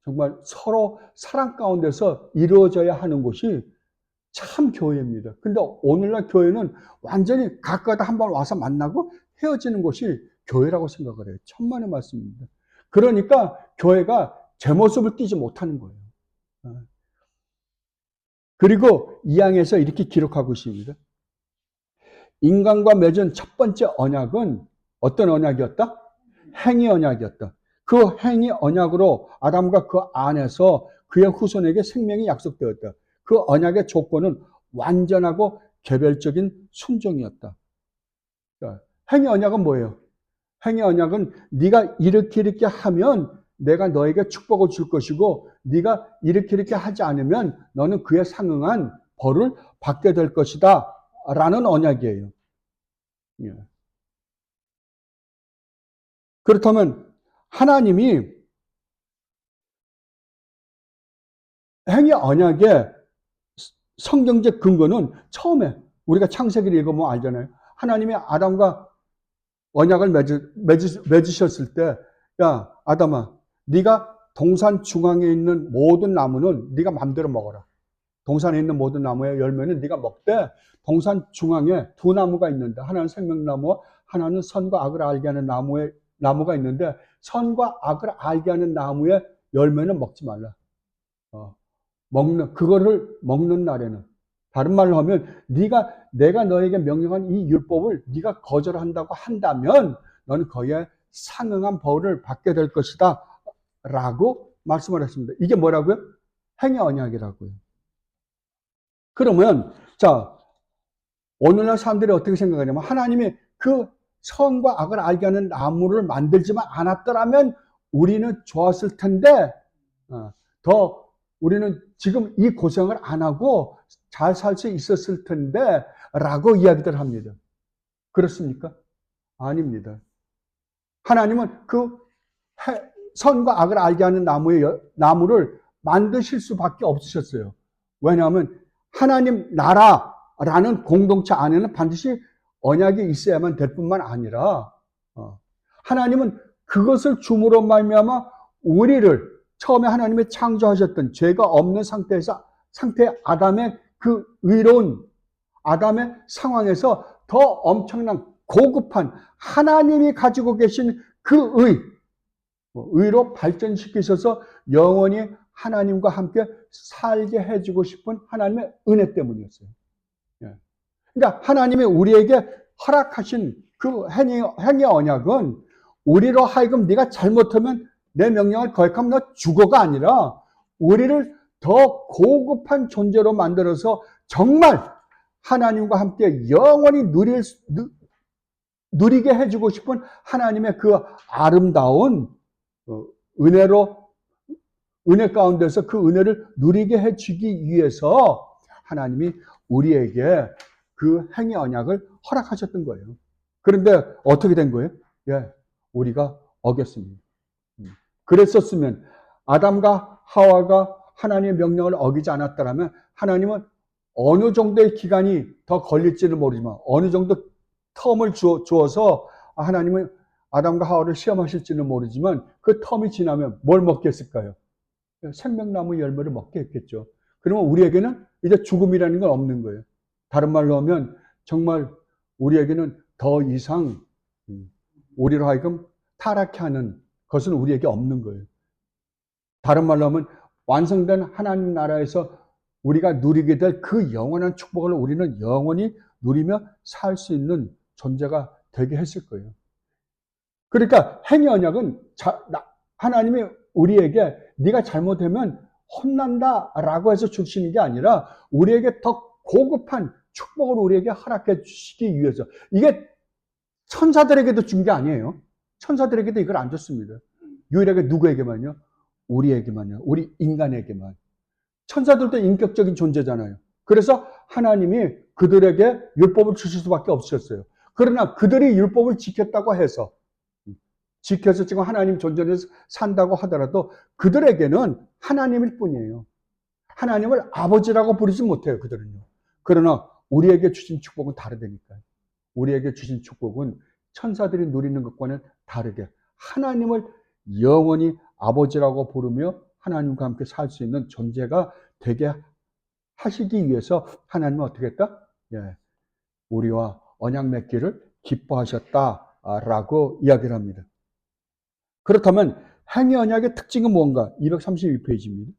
정말 서로 사랑 가운데서 이루어져야 하는 곳이 참 교회입니다. 근데 오늘날 교회는 완전히 각각 한번 와서 만나고 헤어지는 곳이 교회라고 생각을 해요. 천만의 말씀입니다. 그러니까 교회가 제 모습을 띠지 못하는 거예요. 그리고 이 양에서 이렇게 기록하고 있습니다. 인간과 맺은 첫 번째 언약은 어떤 언약이었다? 행위 언약이었다. 그 행위 언약으로 아담과 그 안에서 그의 후손에게 생명이 약속되었다. 그 언약의 조건은 완전하고 개별적인 순종이었다. 행위 언약은 뭐예요? 행위 언약은 네가 이렇게 하면 내가 너에게 축복을 줄 것이고 네가 이렇게 하지 않으면 너는 그에 상응한 벌을 받게 될 것이다 라는 언약이에요. 그렇다면 하나님이 행위 언약의 성경적 근거는 처음에 우리가 창세기를 읽어보면 알잖아요. 하나님이 아담과 언약을 맺으셨을 때, 야 아담아, 네가 동산 중앙에 있는 모든 나무는 네가 마음대로 먹어라. 동산에 있는 모든 나무의 열매는 네가 먹되 동산 중앙에 두 나무가 있는데 하나는 생명나무와 하나는 선과 악을 알게 하는 나무가 있는데 선과 악을 알게 하는 나무의 열매는 먹지 말라. 그거를 먹는 날에는, 다른 말로 하면 내가 너에게 명령한 이 율법을 네가 거절한다고 한다면 너는 거기에 상응한 벌을 받게 될 것이다 라고 말씀을 했습니다. 이게 뭐라고요? 행위 언약이라고요. 그러면 자, 오늘날 사람들이 어떻게 생각하냐면 하나님이 그 선과 악을 알게 하는 나무를 만들지만 않았더라면 우리는 좋았을 텐데 더 우리는 지금 이 고생을 안 하고 잘 살 수 있었을 텐데 라고 이야기들 합니다. 그렇습니까? 아닙니다. 하나님은 그 선과 악을 알게 하는 나무를 만드실 수밖에 없으셨어요. 왜냐하면 하나님 나라라는 공동체 안에는 반드시 언약이 있어야만 될 뿐만 아니라 하나님은 그것을 줌으로 말미암아 우리를 처음에 하나님이 창조하셨던 죄가 없는 상태의 아담의 그 의로운 아담의 상황에서 더 엄청난 고급한 하나님이 가지고 계신 그 의로 발전시키셔서 영원히 하나님과 함께 살게 해주고 싶은 하나님의 은혜 때문이었어요. 그러니까 하나님이 우리에게 허락하신 그 행위 언약은 우리로 하여금 네가 잘못하면 내 명령을 거역하면 너 죽어가 아니라 우리를 더 고급한 존재로 만들어서 정말 하나님과 함께 영원히 누리게 해주고 싶은 하나님의 그 아름다운 은혜 가운데서 그 은혜를 누리게 해주기 위해서 하나님이 우리에게 그 행위 언약을 허락하셨던 거예요. 그런데 어떻게 된 거예요? 우리가 어겼습니다. 그랬었으면 아담과 하와가 하나님의 명령을 어기지 않았더라면 하나님은 어느 정도의 기간이 더 걸릴지는 모르지만 어느 정도 텀을 주어서 하나님은 아담과 하와를 시험하실지는 모르지만 그 텀이 지나면 뭘 먹겠을까요? 생명나무 열매를 먹게 했겠죠. 그러면 우리에게는 이제 죽음이라는 건 없는 거예요. 다른 말로 하면 정말 우리에게는 더 이상 우리로 하여금 타락해 하는 것은 우리에게 없는 거예요. 다른 말로 하면 완성된 하나님 나라에서 우리가 누리게 될 그 영원한 축복을 우리는 영원히 누리며 살 수 있는 존재가 되게 했을 거예요. 그러니까 행위 언약은 하나님이 우리에게 네가 잘못하면 혼난다라고 해서 주시는 게 아니라 우리에게 더 고급한 축복을 우리에게 허락해 주시기 위해서. 이게 천사들에게도 준 게 아니에요. 천사들에게도 이걸 안 줬습니다. 유일하게 누구에게만요? 우리에게만요. 우리 인간에게만. 천사들도 인격적인 존재잖아요. 그래서 하나님이 그들에게 율법을 주실 수밖에 없으셨어요. 그러나 그들이 율법을 지켰다고 해서, 지켜서 지금 하나님 존전에서 산다고 하더라도 그들에게는 하나님일 뿐이에요. 하나님을 아버지라고 부르지 못해요, 그들은요. 그러나 우리에게 주신 축복은 다르다니까요. 우리에게 주신 축복은 천사들이 누리는 것과는 다르게 하나님을 영원히 아버지라고 부르며 하나님과 함께 살 수 있는 존재가 되게 하시기 위해서 하나님은 어떻게 했다? 예, 우리와 언약 맺기를 기뻐하셨다라고 이야기를 합니다. 그렇다면 행위 언약의 특징은 뭔가? 232페이지입니다.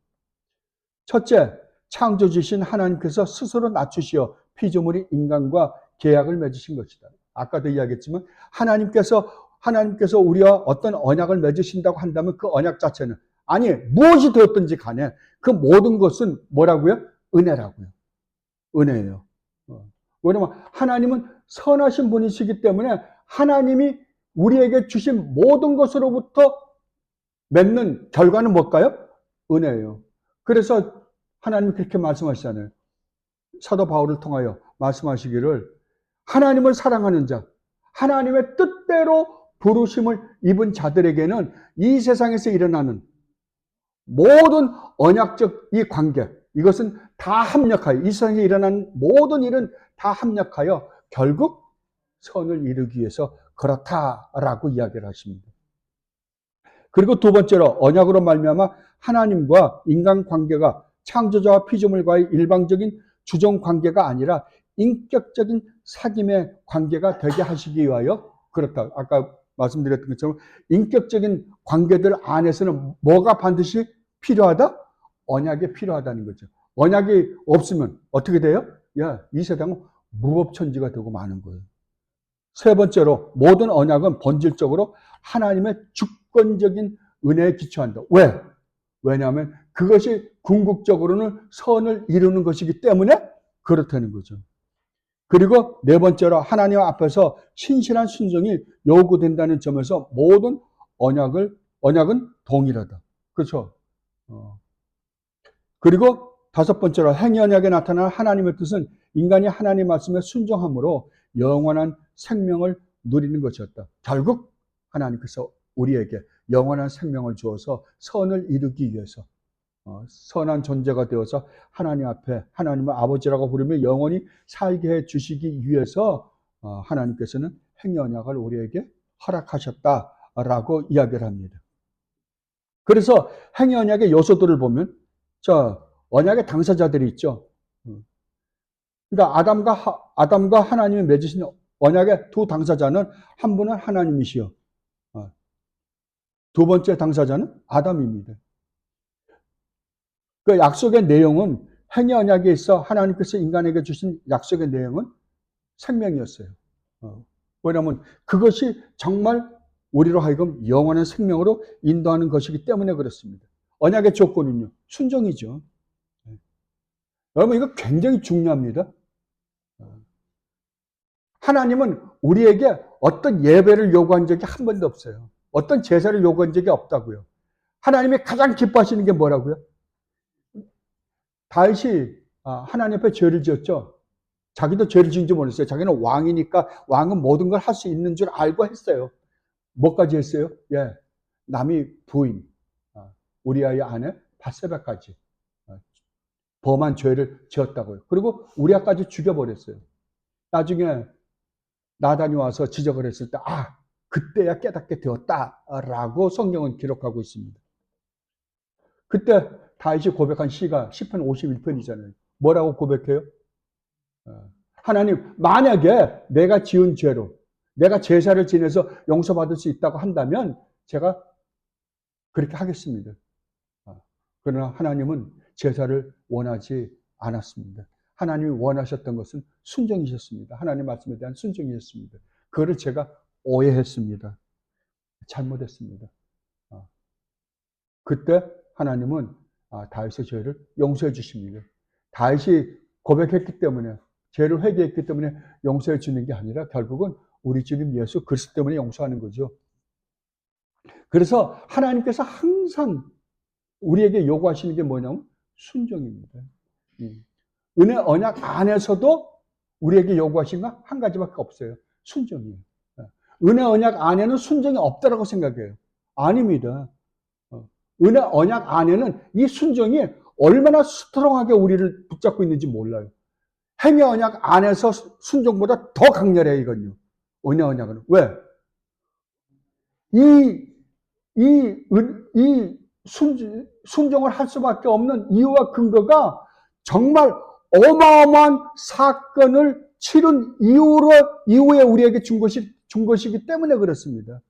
첫째, 창조주신 하나님께서 스스로 낮추시어 피조물이 인간과 계약을 맺으신 것이다. 아까도 이야기했지만 하나님께서 우리와 어떤 언약을 맺으신다고 한다면 그 언약 자체는 아니 무엇이 되었든지 간에 그 모든 것은 뭐라고요? 은혜라고요. 은혜예요. 왜냐면 하나님은 선하신 분이시기 때문에 하나님이 우리에게 주신 모든 것으로부터 맺는 결과는 뭘까요? 은혜예요. 그래서 하나님이 그렇게 말씀하시잖아요. 사도 바울을 통하여 말씀하시기를 하나님을 사랑하는 자, 하나님의 뜻대로 부르심을 입은 자들에게는 이 세상에서 일어나는 모든 언약적 이 관계, 이것은 다 합력하여, 이 세상에 일어나는 모든 일은 다 합력하여 결국 선을 이루기 위해서 그렇다라고 이야기를 하십니다. 그리고 두 번째로 언약으로 말미암아 하나님과 인간 관계가 창조자와 피조물과의 일방적인 주종 관계가 아니라 인격적인 사귐의 관계가 되게 하시기 위하여 그렇다. 아까 말씀드렸던 것처럼 인격적인 관계들 안에서는 뭐가 반드시 필요하다? 언약이 필요하다는 거죠. 언약이 없으면 어떻게 돼요? 야, 이 세상은 무법천지가 되고 마는 거예요. 세 번째로 모든 언약은 본질적으로 하나님의 주권적인 은혜에 기초한다. 왜? 왜냐하면 그것이 궁극적으로는 선을 이루는 것이기 때문에 그렇다는 거죠. 그리고 네 번째로 하나님 앞에서 신실한 순종이 요구된다는 점에서 모든 언약은 동일하다. 그렇죠? 그리고 다섯 번째로 행위 언약에 나타나는 하나님의 뜻은 인간이 하나님 말씀에 순종함으로 영원한 생명을 누리는 것이었다. 결국 하나님께서 우리에게 영원한 생명을 주어서 선을 이루기 위해서 선한 존재가 되어서 하나님 앞에 하나님을 아버지라고 부르며 영원히 살게 해 주시기 위해서 하나님께서는 행위 언약을 우리에게 허락하셨다라고 이야기를 합니다. 그래서 행위 언약의 요소들을 보면 언약의 당사자들이 있죠. 그러니까 아담과 하나님이 맺으신 언약의 두 당사자는 한 분은 하나님이시요. 두 번째 당사자는 아담입니다. 그 약속의 내용은 행위 언약에 있어 하나님께서 인간에게 주신 약속의 내용은 생명이었어요. 왜냐하면 그것이 정말 우리로 하여금 영원한 생명으로 인도하는 것이기 때문에 그렇습니다. 언약의 조건은요, 순종이죠. 여러분 이거 굉장히 중요합니다. 하나님은 우리에게 어떤 예배를 요구한 적이 한 번도 없어요. 어떤 제사를 요구한 적이 없다고요. 하나님이 가장 기뻐하시는 게 뭐라고요? 다윗이 하나님 앞에 죄를 지었죠. 자기도 죄를 지은 줄 몰랐어요. 자기는 왕이니까 왕은 모든 걸 할 수 있는 줄 알고 했어요. 뭐까지 했어요? 예, 남이 부인, 우리아의 아내 바세바까지 범한 죄를 지었다고요. 그리고 우리아까지 죽여버렸어요. 나중에 나단이 와서 지적을 했을 때, 그때야 깨닫게 되었다라고 성경은 기록하고 있습니다. 그때 다윗이 고백한 시가 시편 51편이잖아요. 뭐라고 고백해요? 하나님, 만약에 내가 지은 죄로 내가 제사를 지내서 용서받을 수 있다고 한다면 제가 그렇게 하겠습니다. 그러나 하나님은 제사를 원하지 않았습니다. 하나님이 원하셨던 것은 순종이셨습니다. 하나님 말씀에 대한 순종이었습니다. 그거를 제가 오해했습니다. 잘못했습니다. 그때 하나님은 다윗의 죄를 용서해 주십니다. 다윗이 고백했기 때문에, 죄를 회개했기 때문에 용서해 주는 게 아니라 결국은 우리 주님 예수 그리스도 때문에 용서하는 거죠. 그래서 하나님께서 항상 우리에게 요구하시는 게 뭐냐면 순종입니다. 은혜 언약 안에서도 우리에게 요구하시는 건 한 가지밖에 없어요. 순종이에요. 은혜 언약 안에는 순종이 없다라고 생각해요. 아닙니다. 은혜 언약 안에는 이 순종이 얼마나 스트롱하게 우리를 붙잡고 있는지 몰라요. 행위 언약 안에서 순종보다 더 강렬해요, 이건요. 은혜 언약은. 왜? 이 순종을 할 수밖에 없는 이유와 근거가 정말 어마어마한 사건을 치른 이후에 우리에게 준 것이기 때문에 그렇습니다.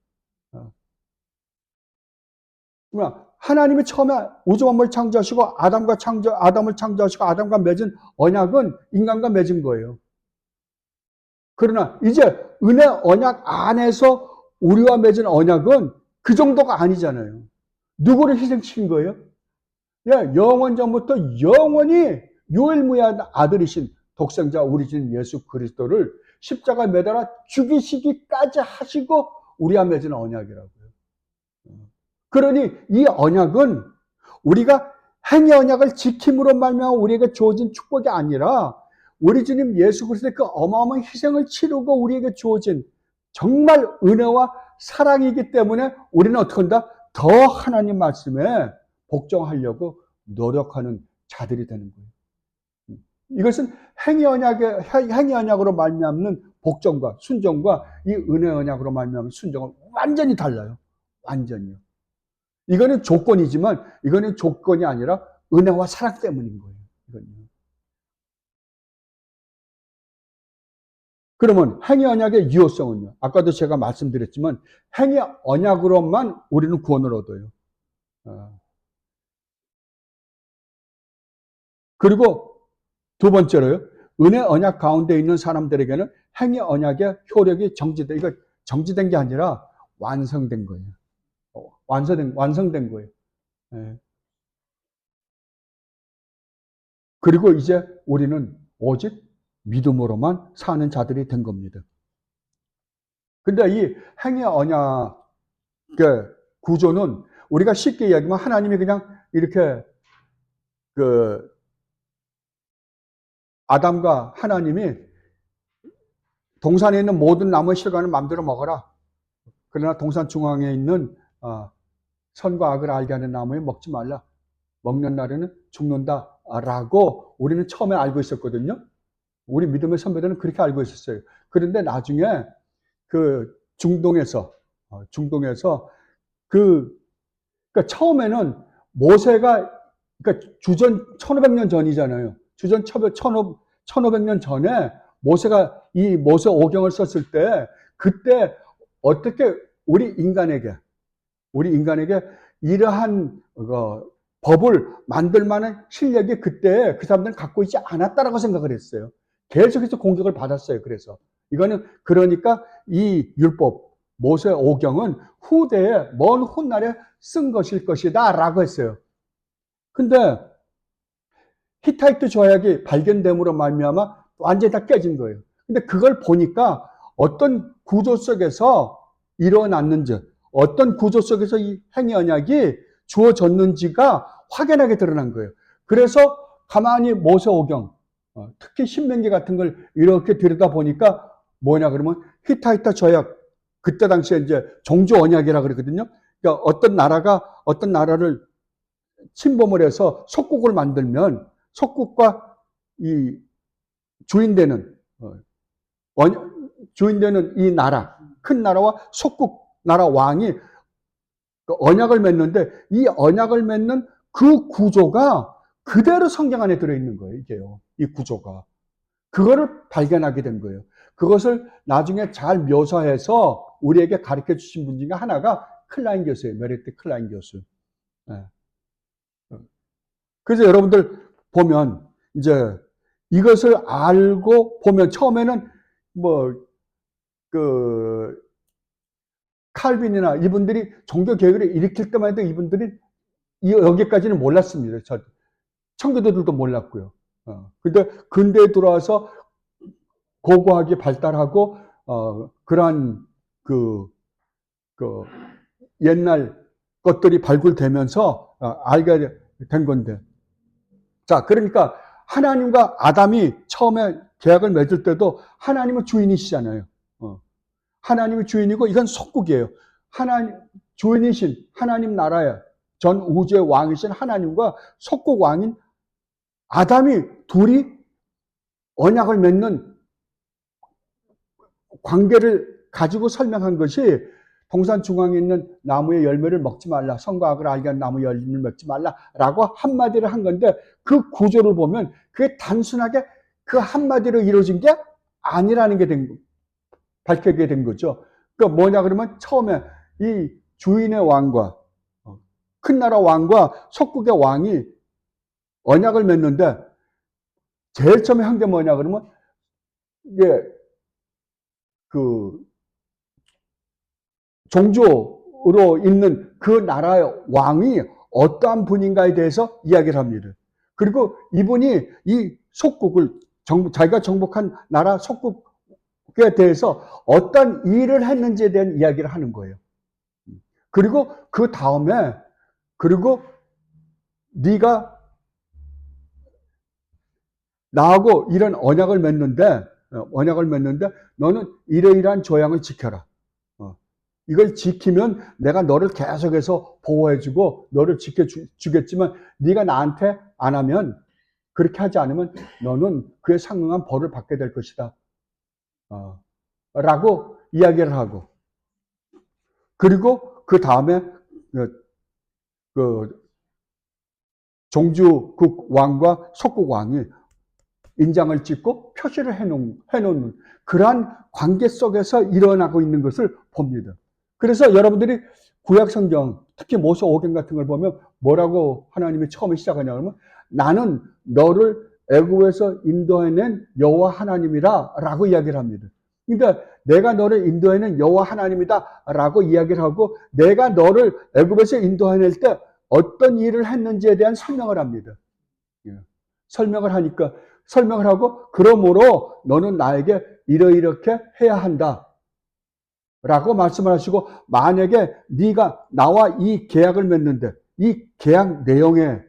하나님이 처음에 우주 만물을 창조하시고 아담을 창조하시고 아담과 맺은 언약은 인간과 맺은 거예요. 그러나 이제 은혜 언약 안에서 우리와 맺은 언약은 그 정도가 아니잖아요. 누구를 희생시킨 거예요? 영원 전부터 영원히 유일무이한 아들이신 독생자 우리 주 예수 그리스도를 십자가에 매달아 죽이시기까지 하시고 우리와 맺은 언약이라고요. 그러니 이 언약은 우리가 행위 언약을 지킴으로 말미암아 우리에게 주어진 축복이 아니라 우리 주님 예수 그리스도의 그 어마어마한 희생을 치르고 우리에게 주어진 정말 은혜와 사랑이기 때문에 우리는 어떻게 한다? 더 하나님 말씀에 복종하려고 노력하는 자들이 되는 거예요. 이것은 행위 언약으로 말미암는 복종과 순종과 이 은혜 언약으로 말미암는 순종은 완전히 달라요. 완전히요. 이거는 조건이지만 이거는 조건이 아니라 은혜와 사랑 때문인 거예요. 이건요. 그러면 행위 언약의 유효성은요? 아까도 제가 말씀드렸지만 행위 언약으로만 우리는 구원을 얻어요. 그리고 두 번째로요. 은혜 언약 가운데 있는 사람들에게는 행위 언약의 효력이 정지된 게 아니라 완성된 거예요. 완성된 거예요. 예. 그리고 이제 우리는 오직 믿음으로만 사는 자들이 된 겁니다. 근데 이 행위 언약의 구조는 우리가 쉽게 이야기하면 하나님이 그냥 이렇게 아담과 하나님이 동산에 있는 모든 나무의 실과는 마음대로 먹어라. 그러나 동산 중앙에 있는 선과 악을 알게 하는 나무에 먹지 말라. 먹는 날에는 죽는다라고 우리는 처음에 알고 있었거든요. 우리 믿음의 선배들은 그렇게 알고 있었어요. 그런데 나중에 중동에서 그러니까 처음에는 모세가 그러니까 주전 1500년 전이잖아요. 주전 1500년 전에 모세가 이 모세 오경을 썼을 때 그때 어떻게 우리 인간에게 이러한 법을 만들 만한 실력이 그때 그 사람들은 갖고 있지 않았다라고 생각을 했어요. 계속해서 공격을 받았어요. 그래서 이거는 그러니까 이 율법 모세 오경은 후대에 먼 훗날에 쓴 것일 것이다라고 했어요. 근데 히타이트 조약이 발견됨으로 말미암아 완전히 다 깨진 거예요. 근데 그걸 보니까 어떤 구조 속에서 일어났는지, 어떤 구조 속에서 이 행위 언약이 주어졌는지가 확연하게 드러난 거예요. 그래서 가만히 모세오경, 특히 신명기 같은 걸 이렇게 들여다보니까 뭐냐 그러면 히타이트 조약, 그때 당시에 이제 종주 언약이라고 그러거든요. 그러니까 어떤 나라를 침범을 해서 속국을 만들면 속국과 이 주인되는 이 나라, 큰 나라와 속국 나라 왕이 언약을 맺는데 이 언약을 맺는 그 구조가 그대로 성경 안에 들어있는 거예요. 이게요. 이 구조가. 그거를 발견하게 된 거예요. 그것을 나중에 잘 묘사해서 우리에게 가르쳐 주신 분 중에 하나가 클라인 교수예요. 메리트 클라인 교수. 네. 그래서 여러분들 보면 이제 이것을 알고 보면 처음에는 칼빈이나 이분들이 종교 개혁을 일으킬 때만 해도 이분들이 여기까지는 몰랐습니다. 청교도들도 몰랐고요. 근데 근대에 들어와서 고고하게 발달하고 그러한 옛날 것들이 발굴되면서 알게 된 건데. 자, 그러니까 하나님과 아담이 처음에 계약을 맺을 때도 하나님은 주인이시잖아요. 하나님이 주인이고 이건 속국이에요. 하나님 주인이신 하나님 나라에 전 우주의 왕이신 하나님과 속국 왕인 아담이 둘이 언약을 맺는 관계를 가지고 설명한 것이 동산 중앙에 있는 나무의 열매를 먹지 말라, 선과 악을 알게 하는 나무 열매를 먹지 말라라고 한마디를 한 건데 그 구조를 보면 그게 단순하게 그 한마디로 이루어진 게 아니라는 게 밝혀지게 된 거죠. 그러니까 뭐냐 그러면 처음에 이 주인의 왕과 큰 나라 왕과 속국의 왕이 언약을 맺는데 제일 처음에 한 게 뭐냐 그러면 이게 그 종주로 있는 그 나라의 왕이 어떠한 분인가에 대해서 이야기를 합니다. 그리고 이분이 이 속국을 자기가 정복한 나라 속국에 대해서 어떤 일을 했는지에 대한 이야기를 하는 거예요. 그리고 그 다음에 그리고 네가 나하고 이런 언약을 맺는데 너는 이러이러한 조항을 지켜라. 이걸 지키면 내가 너를 계속해서 보호해주고 너를 지켜주겠지만 네가 나한테 안 하면 그렇게 하지 않으면 너는 그에 상응한 벌을 받게 될 것이다. 라고 이야기를 하고 그리고 그 다음에 그 종주국 왕과 속국 왕이 인장을 찍고 표시를 해놓는 그러한 관계 속에서 일어나고 있는 것을 봅니다. 그래서 여러분들이 구약 성경, 특히 모세 오경 같은 걸 보면 뭐라고 하나님이 처음에 시작하냐면 나는 너를 애굽에서 인도해낸 여호와 하나님이라 라고 이야기를 합니다. 그러니까 내가 너를 인도해낸 여호와 하나님이다 라고 이야기를 하고 내가 너를 애굽에서 인도해낼 때 어떤 일을 했는지에 대한 설명을 합니다. 설명을 하고 그러므로 너는 나에게 이렇게 해야 한다 라고 말씀을 하시고 만약에 네가 나와 이 계약을 맺는데 이 계약 내용에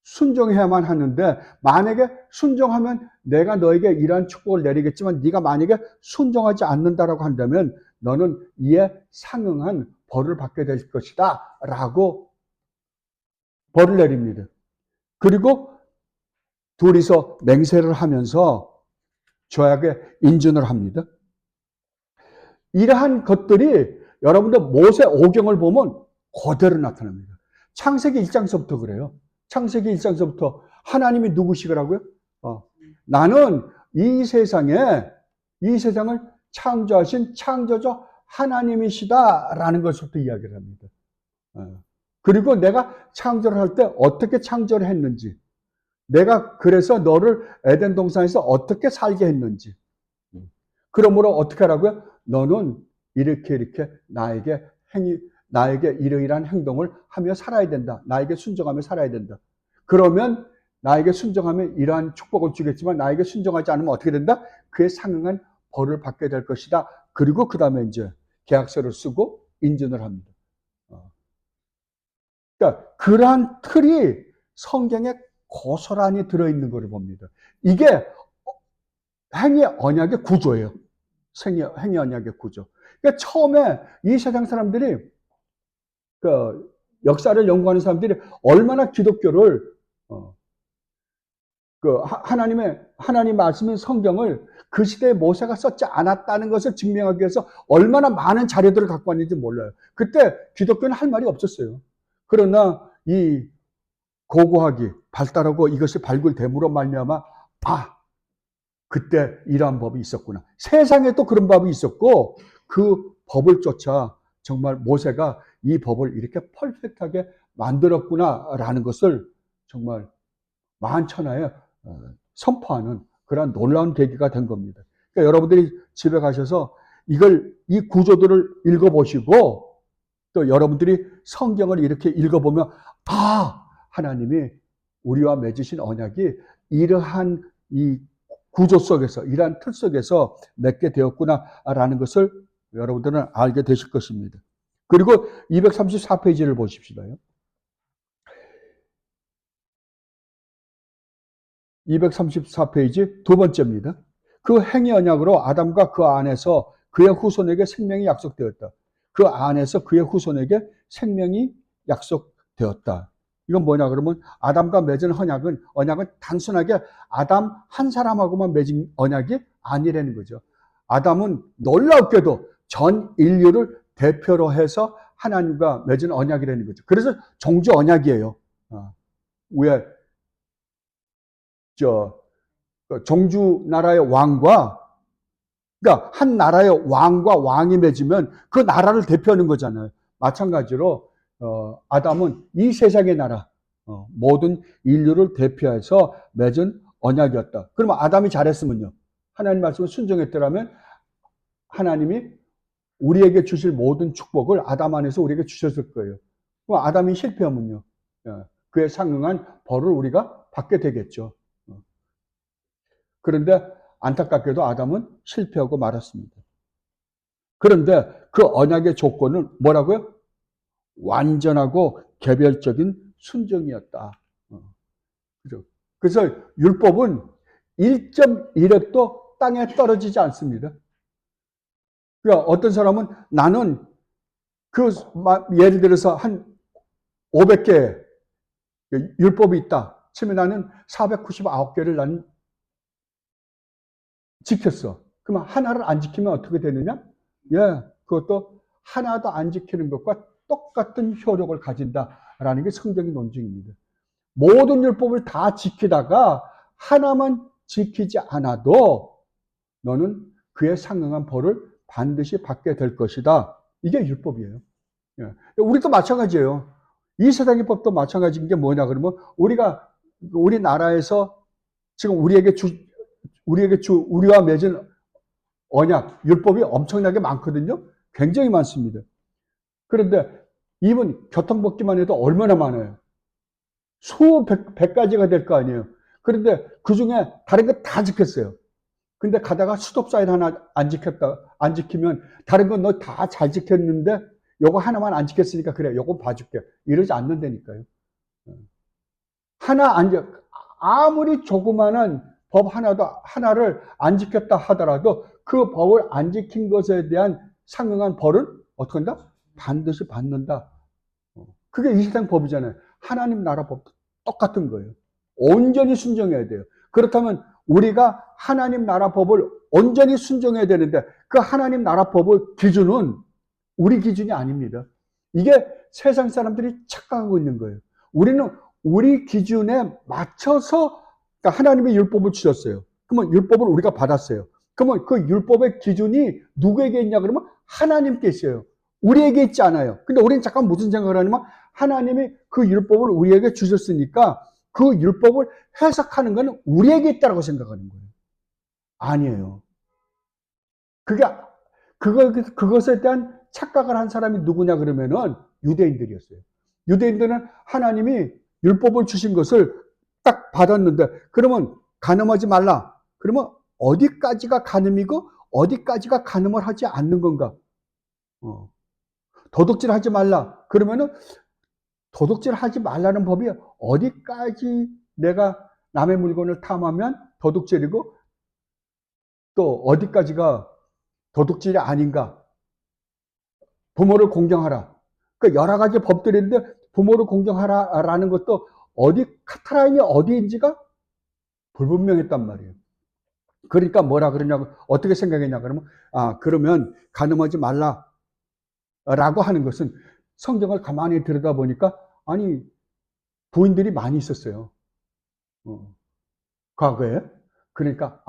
순종해야만 하는데 만약에 순종하면 내가 너에게 이러한 축복을 내리겠지만 네가 만약에 순종하지 않는다라고 한다면 너는 이에 상응한 벌을 받게 될 것이다 라고 벌을 내립니다. 그리고 둘이서 맹세를 하면서 조약에 인준을 합니다. 이러한 것들이 여러분들 모세 오경을 보면 그대로 나타납니다. 창세기 1장서부터 그래요. 창세기 1장서부터 하나님이 누구시더라고요? 나는 이 세상을 창조하신 창조주 하나님이시다라는 것부터 이야기를 합니다. 그리고 내가 창조를 할 때 어떻게 창조를 했는지, 내가 그래서 너를 에덴 동산에서 어떻게 살게 했는지, 그러므로 어떻게 하라고요? 너는 이렇게 나에게 이러이러한 행동을 하며 살아야 된다. 나에게 순종하며 살아야 된다. 그러면 나에게 순종하면 이러한 축복을 주겠지만 나에게 순종하지 않으면 어떻게 된다? 그에 상응한 벌을 받게 될 것이다. 그리고 그 다음에 이제 계약서를 쓰고 인증을 합니다. 그러니까 그러한 틀이 성경에 고스란히 들어있는 것을 봅니다. 이게 행위 언약의 구조예요. 행위 언약의 구조. 그러니까 처음에 이 세상 사람들이 그 역사를 연구하는 사람들이 얼마나 기독교를 그 하나님 말씀인 성경을 그 시대에 모세가 썼지 않았다는 것을 증명하기 위해서 얼마나 많은 자료들을 갖고 왔는지 몰라요. 그때 기독교는 할 말이 없었어요. 그러나 이 고고학이 발달하고 이것이 발굴됨으로 말미암아 그때 이러한 법이 있었구나. 세상에 또 그런 법이 있었고 그 법을 쫓아 정말 모세가 이 법을 이렇게 퍼펙트하게 만들었구나라는 것을 정말 만천하에 선포하는 그런 놀라운 계기가 된 겁니다. 그러니까 여러분들이 집에 가셔서 이 구조들을 읽어보시고 또 여러분들이 성경을 이렇게 읽어보면 하나님이 우리와 맺으신 언약이 이러한 이 구조 속에서 이러한 틀 속에서 맺게 되었구나라는 것을 여러분들은 알게 되실 것입니다. 그리고 234페이지를 보십시다요. 234페이지 두 번째입니다. 그 행위 언약으로 아담과 그 안에서 그의 후손에게 생명이 약속되었다. 그 안에서 그의 후손에게 생명이 약속되었다. 이건 뭐냐 그러면 아담과 맺은 언약은 단순하게 아담 한 사람하고만 맺은 언약이 아니라는 거죠. 아담은 놀랍게도 전 인류를 대표로 해서 하나님과 맺은 언약이라는 거죠. 그래서 종주 언약이에요. 왜 종주 나라의 왕과, 그러니까 한 나라의 왕과 왕이 맺으면 그 나라를 대표하는 거잖아요. 마찬가지로 아담은 이 세상의 나라, 모든 인류를 대표해서 맺은 언약이었다. 그러면 아담이 잘했으면요, 하나님 말씀을 순종했더라면 하나님이 우리에게 주실 모든 축복을 아담 안에서 우리에게 주셨을 거예요. 그럼 아담이 실패하면요, 그에 상응한 벌을 우리가 받게 되겠죠. 그런데 안타깝게도 아담은 실패하고 말았습니다. 그런데 그 언약의 조건은 뭐라고요? 완전하고 개별적인 순종이었다. 그래서 율법은 1.1획도 땅에 떨어지지 않습니다. 그러니까 어떤 사람은 나는 예를 들어서 한 500개 율법이 있다 치면 나는 499개를 나는 지켰어. 그러면 하나를 안 지키면 어떻게 되느냐? 그것도 하나도 안 지키는 것과 똑같은 효력을 가진다라는 게 성경의 논증입니다. 모든 율법을 다 지키다가 하나만 지키지 않아도 너는 그에 상응한 벌을 반드시 받게 될 것이다. 이게 율법이에요. 우리도 마찬가지예요. 이 세상의 법도 마찬가지인 게 뭐냐 그러면 우리나라에서 지금 우리와 맺은 언약, 율법이 엄청나게 많거든요. 굉장히 많습니다. 그런데 이번 교통법규만 해도 얼마나 많아요. 수백 가지가 될 거 아니에요. 그런데 그 중에 다른 거 다 지켰어요. 근데 가다가 스톱 사인 하나 안 지키면 다른 건 너 다 잘 지켰는데 요거 하나만 안 지켰으니까 그래, 요거 봐줄게. 이러지 않는다니까요. 아무리 조그마한 법 하나를 안 지켰다 하더라도 그 법을 안 지킨 것에 대한 상응한 벌은 어떻게 한다? 반드시 받는다. 그게 이 세상 법이잖아요. 하나님 나라 법도 똑같은 거예요. 온전히 순종해야 돼요. 그렇다면 우리가 하나님 나라 법을 온전히 순종해야 되는데 그 하나님 나라 법의 기준은 우리 기준이 아닙니다. 이게 세상 사람들이 착각하고 있는 거예요. 우리는 우리 기준에 맞춰서, 그러니까 하나님의 율법을 주셨어요. 그러면 율법을 우리가 받았어요. 그러면 그 율법의 기준이 누구에게 있냐 그러면 하나님께 있어요. 우리에게 있지 않아요. 근데 우리는 잠깐 무슨 생각을 하냐면 하나님이 그 율법을 우리에게 주셨으니까 그 율법을 해석하는 것은 우리에게 있다고 생각하는 거예요. 아니에요. 그것에 대한 착각을 한 사람이 누구냐 그러면은 유대인들이었어요. 유대인들은 하나님이 율법을 주신 것을 딱 받았는데 그러면 간음하지 말라. 그러면 어디까지가 간음이고 어디까지가 간음을 하지 않는 건가? 도둑질 하지 말라. 그러면은 도둑질 하지 말라는 법이 어디까지 내가 남의 물건을 탐하면 도둑질이고 또 어디까지가 도둑질이 아닌가? 부모를 공경하라. 그러니까 여러 가지 법들인데 부모를 공경하라라는 것도 카트라인이 어디인지가 불분명했단 말이에요. 그러니까 뭐라 그러냐고 어떻게 생각했냐 그러면 그러면 간음하지 말라라고 하는 것은 성경을 가만히 들여다보니까 아니 부인들이 많이 있었어요. 과거에. 그러니까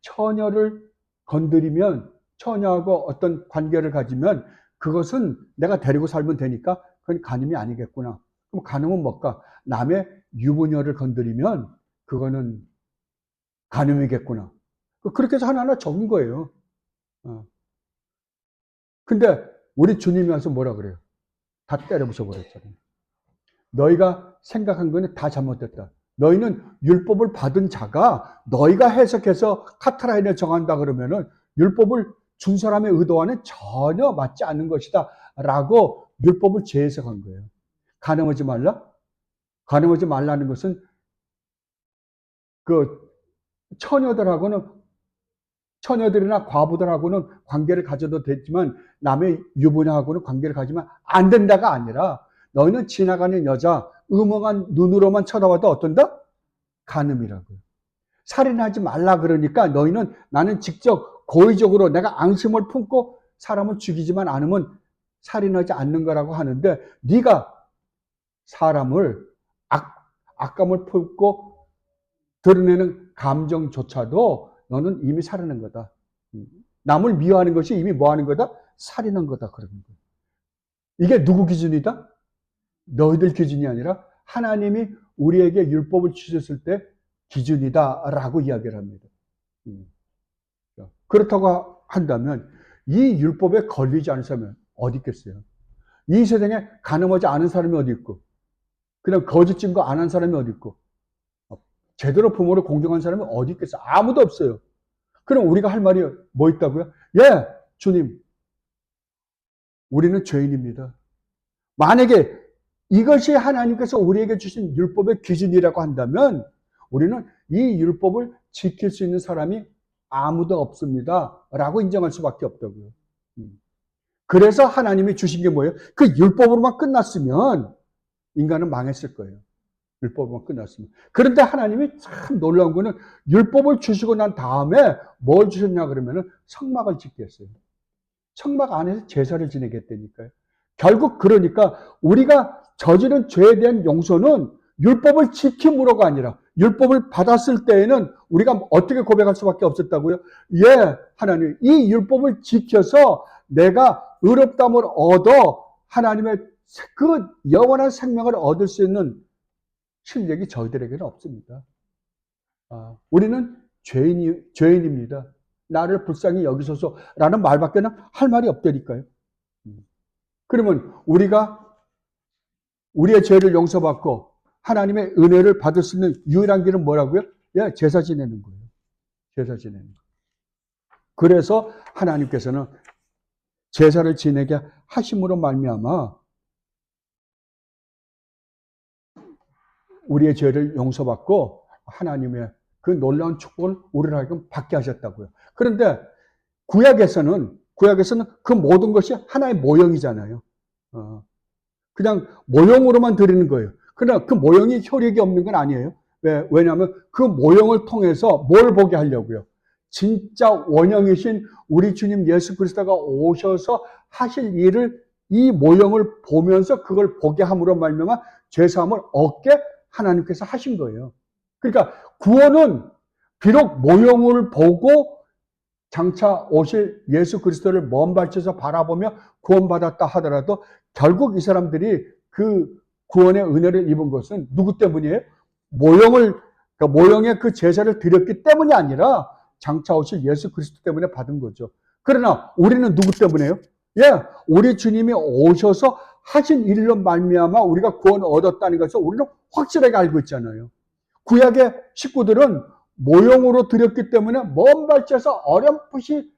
처녀를 건드리면 처녀하고 어떤 관계를 가지면 그것은 내가 데리고 살면 되니까 그건 간음이 아니겠구나. 그럼 간음은 뭘까? 남의 유부녀를 건드리면 그거는 간음이겠구나. 그렇게 해서 하나하나 적은 거예요. 근데 우리 주님이 와서 뭐라 그래요? 다 때려부숴 버렸잖아요. 너희가 생각한 거는 다 잘못됐다. 너희는 율법을 받은 자가 너희가 해석해서 카트라인을 정한다 그러면은 율법을 준 사람의 의도와는 전혀 맞지 않는 것이다 라고 율법을 재해석한 거예요. 간음하지 말라? 간음하지 말라는 것은 그 처녀들하고는 처녀들이나 과부들하고는 관계를 가져도 되지만 남의 유부녀하고는 관계를 가지면 안 된다가 아니라 너희는 지나가는 여자 음흉한 눈으로만 쳐다봐도 어떤다? 간음이라고요. 살인하지 말라 그러니까 너희는 나는 직접 고의적으로 내가 앙심을 품고 사람을 죽이지만 않으면 살인하지 않는 거라고 하는데 네가 사람을 악감을 품고 드러내는 감정조차도 너는 이미 살인한 거다. 남을 미워하는 것이 이미 뭐 하는 거다? 살인한 거다. 그러는 거예요. 이게 누구 기준이다? 너희들 기준이 아니라 하나님이 우리에게 율법을 주셨을 때 기준이다라고 이야기를 합니다. 그렇다고 한다면 이 율법에 걸리지 않은 사람은 어디 있겠어요? 이 세상에 간음하지 않은 사람이 어디 있고 그냥 거짓 증거 안 한 사람이 어디 있고 제대로 부모를 공경한 사람이 어디 있겠어요? 아무도 없어요. 그럼 우리가 할 말이 뭐 있다고요? 예, 주님, 우리는 죄인입니다. 만약에 이것이 하나님께서 우리에게 주신 율법의 기준이라고 한다면 우리는 이 율법을 지킬 수 있는 사람이 아무도 없습니다. 라고 인정할 수밖에 없다고요. 그래서 하나님이 주신 게 뭐예요? 그 율법으로만 끝났으면 인간은 망했을 거예요. 율법으로만 끝났으면. 그런데 하나님이 참 놀라운 거는 율법을 주시고 난 다음에 뭘 주셨냐 그러면은 성막을 짓게 했어요. 성막 안에서 제사를 지내게 했다니까요. 결국 그러니까 우리가 저지른 죄에 대한 용서는 율법을 지킴으로가 아니라 율법을 받았을 때에는 우리가 어떻게 고백할 수밖에 없었다고요? 예, 하나님, 이 율법을 지켜서 내가 의롭다함을 얻어 하나님의 그 영원한 생명을 얻을 수 있는 실력이 저희들에게는 없습니다. 우리는 죄인입니다. 나를 불쌍히 여기소서라는 말밖에는 할 말이 없다니까요. 그러면 우리가 우리의 죄를 용서받고 하나님의 은혜를 받을 수 있는 유일한 길은 뭐라고요? 예, 제사 지내는 거예요. 제사 지내는 거. 그래서 하나님께서는 제사를 지내게 하심으로 말미암아 우리의 죄를 용서받고 하나님의 그 놀라운 축복을 우리를 하여금 받게 하셨다고요. 그런데 구약에서는 그 모든 것이 하나의 모형이잖아요. 그냥 모형으로만 드리는 거예요. 그러나 그 모형이 효력이 없는 건 아니에요. 왜냐하면 그 모형을 통해서 뭘 보게 하려고요? 진짜 원형이신 우리 주님 예수 그리스도가 오셔서 하실 일을 이 모형을 보면서 그걸 보게 함으로 말미암아 죄사함을 얻게 하나님께서 하신 거예요. 그러니까 구원은 비록 모형을 보고 장차 오실 예수 그리스도를 먼 발치에서 바라보며 구원받았다 하더라도 결국 이 사람들이 그 구원의 은혜를 입은 것은 누구 때문이에요? 모형의 그 제사를 드렸기 때문이 아니라 장차 오실 예수 그리스도 때문에 받은 거죠. 그러나 우리는 누구 때문에요? 예, 우리 주님이 오셔서 하신 일로 말미암아 우리가 구원 얻었다는 것을 우리는 확실하게 알고 있잖아요. 구약의 식구들은 모형으로 드렸기 때문에 먼 발치에서 어렴풋이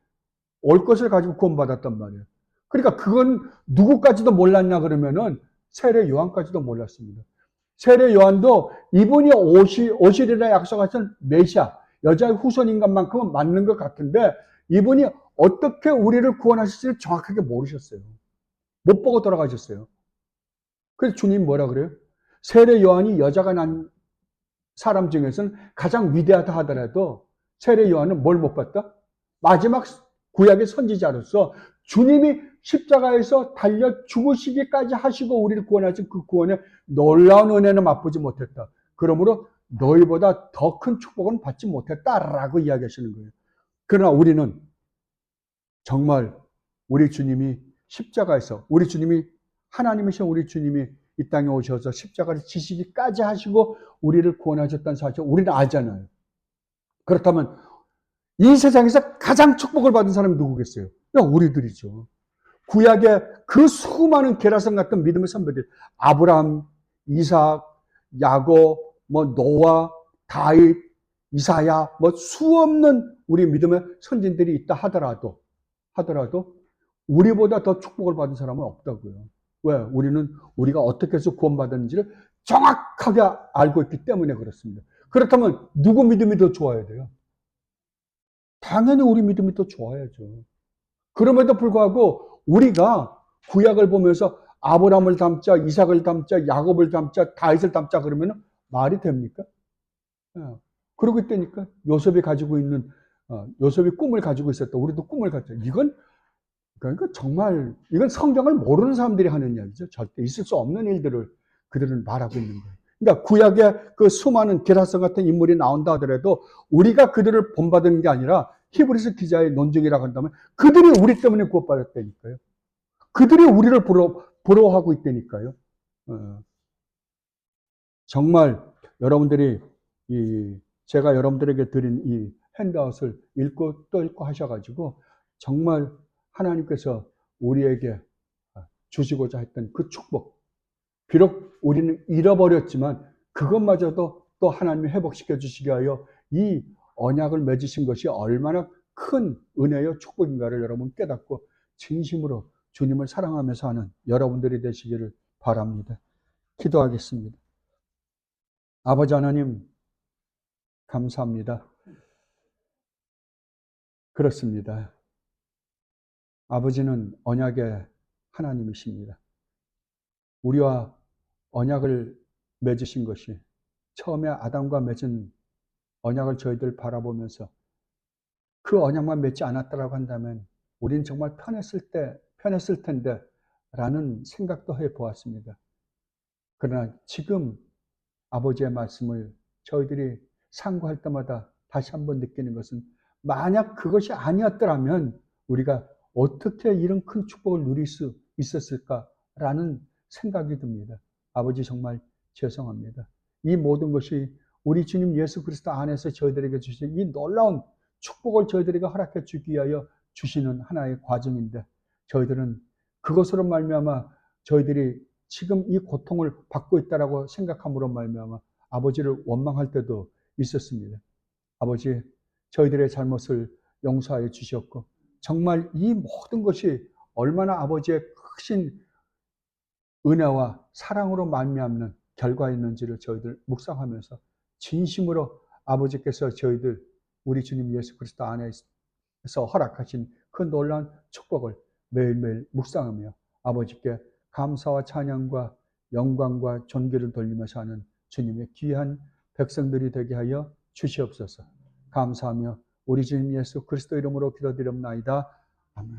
올 것을 가지고 구원받았단 말이에요. 그러니까 그건 누구까지도 몰랐냐 그러면은 세례 요한까지도 몰랐습니다. 세례 요한도 이분이 오시리라 약속하신 메시아, 여자의 후손 인간만큼은 맞는 것 같은데 이분이 어떻게 우리를 구원하실지를 정확하게 모르셨어요. 못 보고 돌아가셨어요. 그래서 주님 뭐라 그래요? 세례 요한이 여자가 난 사람 중에서는 가장 위대하다 하더라도 세례 요한은 뭘 못 봤다? 마지막 구약의 선지자로서 주님이 십자가에서 달려 죽으시기까지 하시고 우리를 구원하신 그 구원의 놀라운 은혜는 맛보지 못했다. 그러므로 너희보다 더 큰 축복은 받지 못했다라고 이야기하시는 거예요. 그러나 우리는 정말 우리 주님이 십자가에서 하나님이신 우리 주님이 이 땅에 오셔서 십자가를 지시기까지 하시고 우리를 구원하셨다는 사실 우리는 알잖아요. 그렇다면 이 세상에서 가장 축복을 받은 사람이 누구겠어요? 우리들이죠. 구약의 그 수많은 게라선 같은 믿음의 선배들, 아브라함, 이삭, 야곱, 노아, 다윗, 이사야, 수없는 우리 믿음의 선진들이 있다 하더라도 우리보다 더 축복을 받은 사람은 없다고요. 왜? 우리가 어떻게 해서 구원받았는지를 정확하게 알고 있기 때문에 그렇습니다. 그렇다면 누구 믿음이 더 좋아야 돼요? 당연히 우리 믿음이 더 좋아야죠. 그럼에도 불구하고 우리가 구약을 보면서 아브라함을 닮자, 이삭을 닮자, 야곱을 닮자, 다윗을 닮자 그러면 말이 됩니까? 예. 그러고 있다니까. 요셉이 가지고 있는 요셉이 꿈을 가지고 있었다. 우리도 꿈을 갖자. 이건 그러니까 정말 이건 성경을 모르는 사람들이 하는 이야기죠. 절대 있을 수 없는 일들을 그들은 말하고 있는 거예요. 그러니까 구약에 그 수많은 게라선 같은 인물이 나온다 하더라도 우리가 그들을 본받은 게 아니라 히브리서 기자의 논증이라고 한다면 그들이 우리 때문에 구원받았다니까요. 그들이 우리를 부러워하고 있다니까요. 정말 여러분들이 제가 여러분들에게 드린 이 핸드아웃을 읽고 또 읽고 하셔가지고 정말 하나님께서 우리에게 주시고자 했던 그 축복, 비록 우리는 잃어버렸지만 그것마저도 또 하나님이 회복시켜 주시게 하여 이 언약을 맺으신 것이 얼마나 큰 은혜요 축복인가를 여러분 깨닫고 진심으로 주님을 사랑하면서 하는 여러분들이 되시기를 바랍니다. 기도하겠습니다. 아버지 하나님 감사합니다. 그렇습니다. 아버지는 언약의 하나님이십니다. 우리와 언약을 맺으신 것이 처음에 아담과 맺은 언약을 저희들 바라보면서 그 언약만 맺지 않았다라고 한다면 우린 정말 편했을 텐데 라는 생각도 해 보았습니다. 그러나 지금 아버지의 말씀을 저희들이 상고할 때마다 다시 한번 느끼는 것은 만약 그것이 아니었더라면 우리가 어떻게 이런 큰 축복을 누릴 수 있었을까라는 생각이 듭니다. 아버지 정말 죄송합니다. 이 모든 것이 우리 주님 예수 그리스도 안에서 저희들에게 주신 이 놀라운 축복을 저희들에게 허락해 주기 위하여 주시는 하나의 과정인데 저희들은 그것으로 말미암아 저희들이 지금 이 고통을 받고 있다라고 생각함으로 말미암아 아버지를 원망할 때도 있었습니다. 아버지, 저희들의 잘못을 용서하여 주셨고 정말 이 모든 것이 얼마나 아버지의 크신 은혜와 사랑으로 말미암는 결과였는지를 저희들 묵상하면서 진심으로 아버지께서 저희들 우리 주님 예수 그리스도 안에서 허락하신 그 놀라운 축복을 매일매일 묵상하며 아버지께 감사와 찬양과 영광과 존귀를 돌리면서 하는 주님의 귀한 백성들이 되게 하여 주시옵소서. 감사하며 우리 주님 예수 그리스도 이름으로 기도드립나이다. 아멘.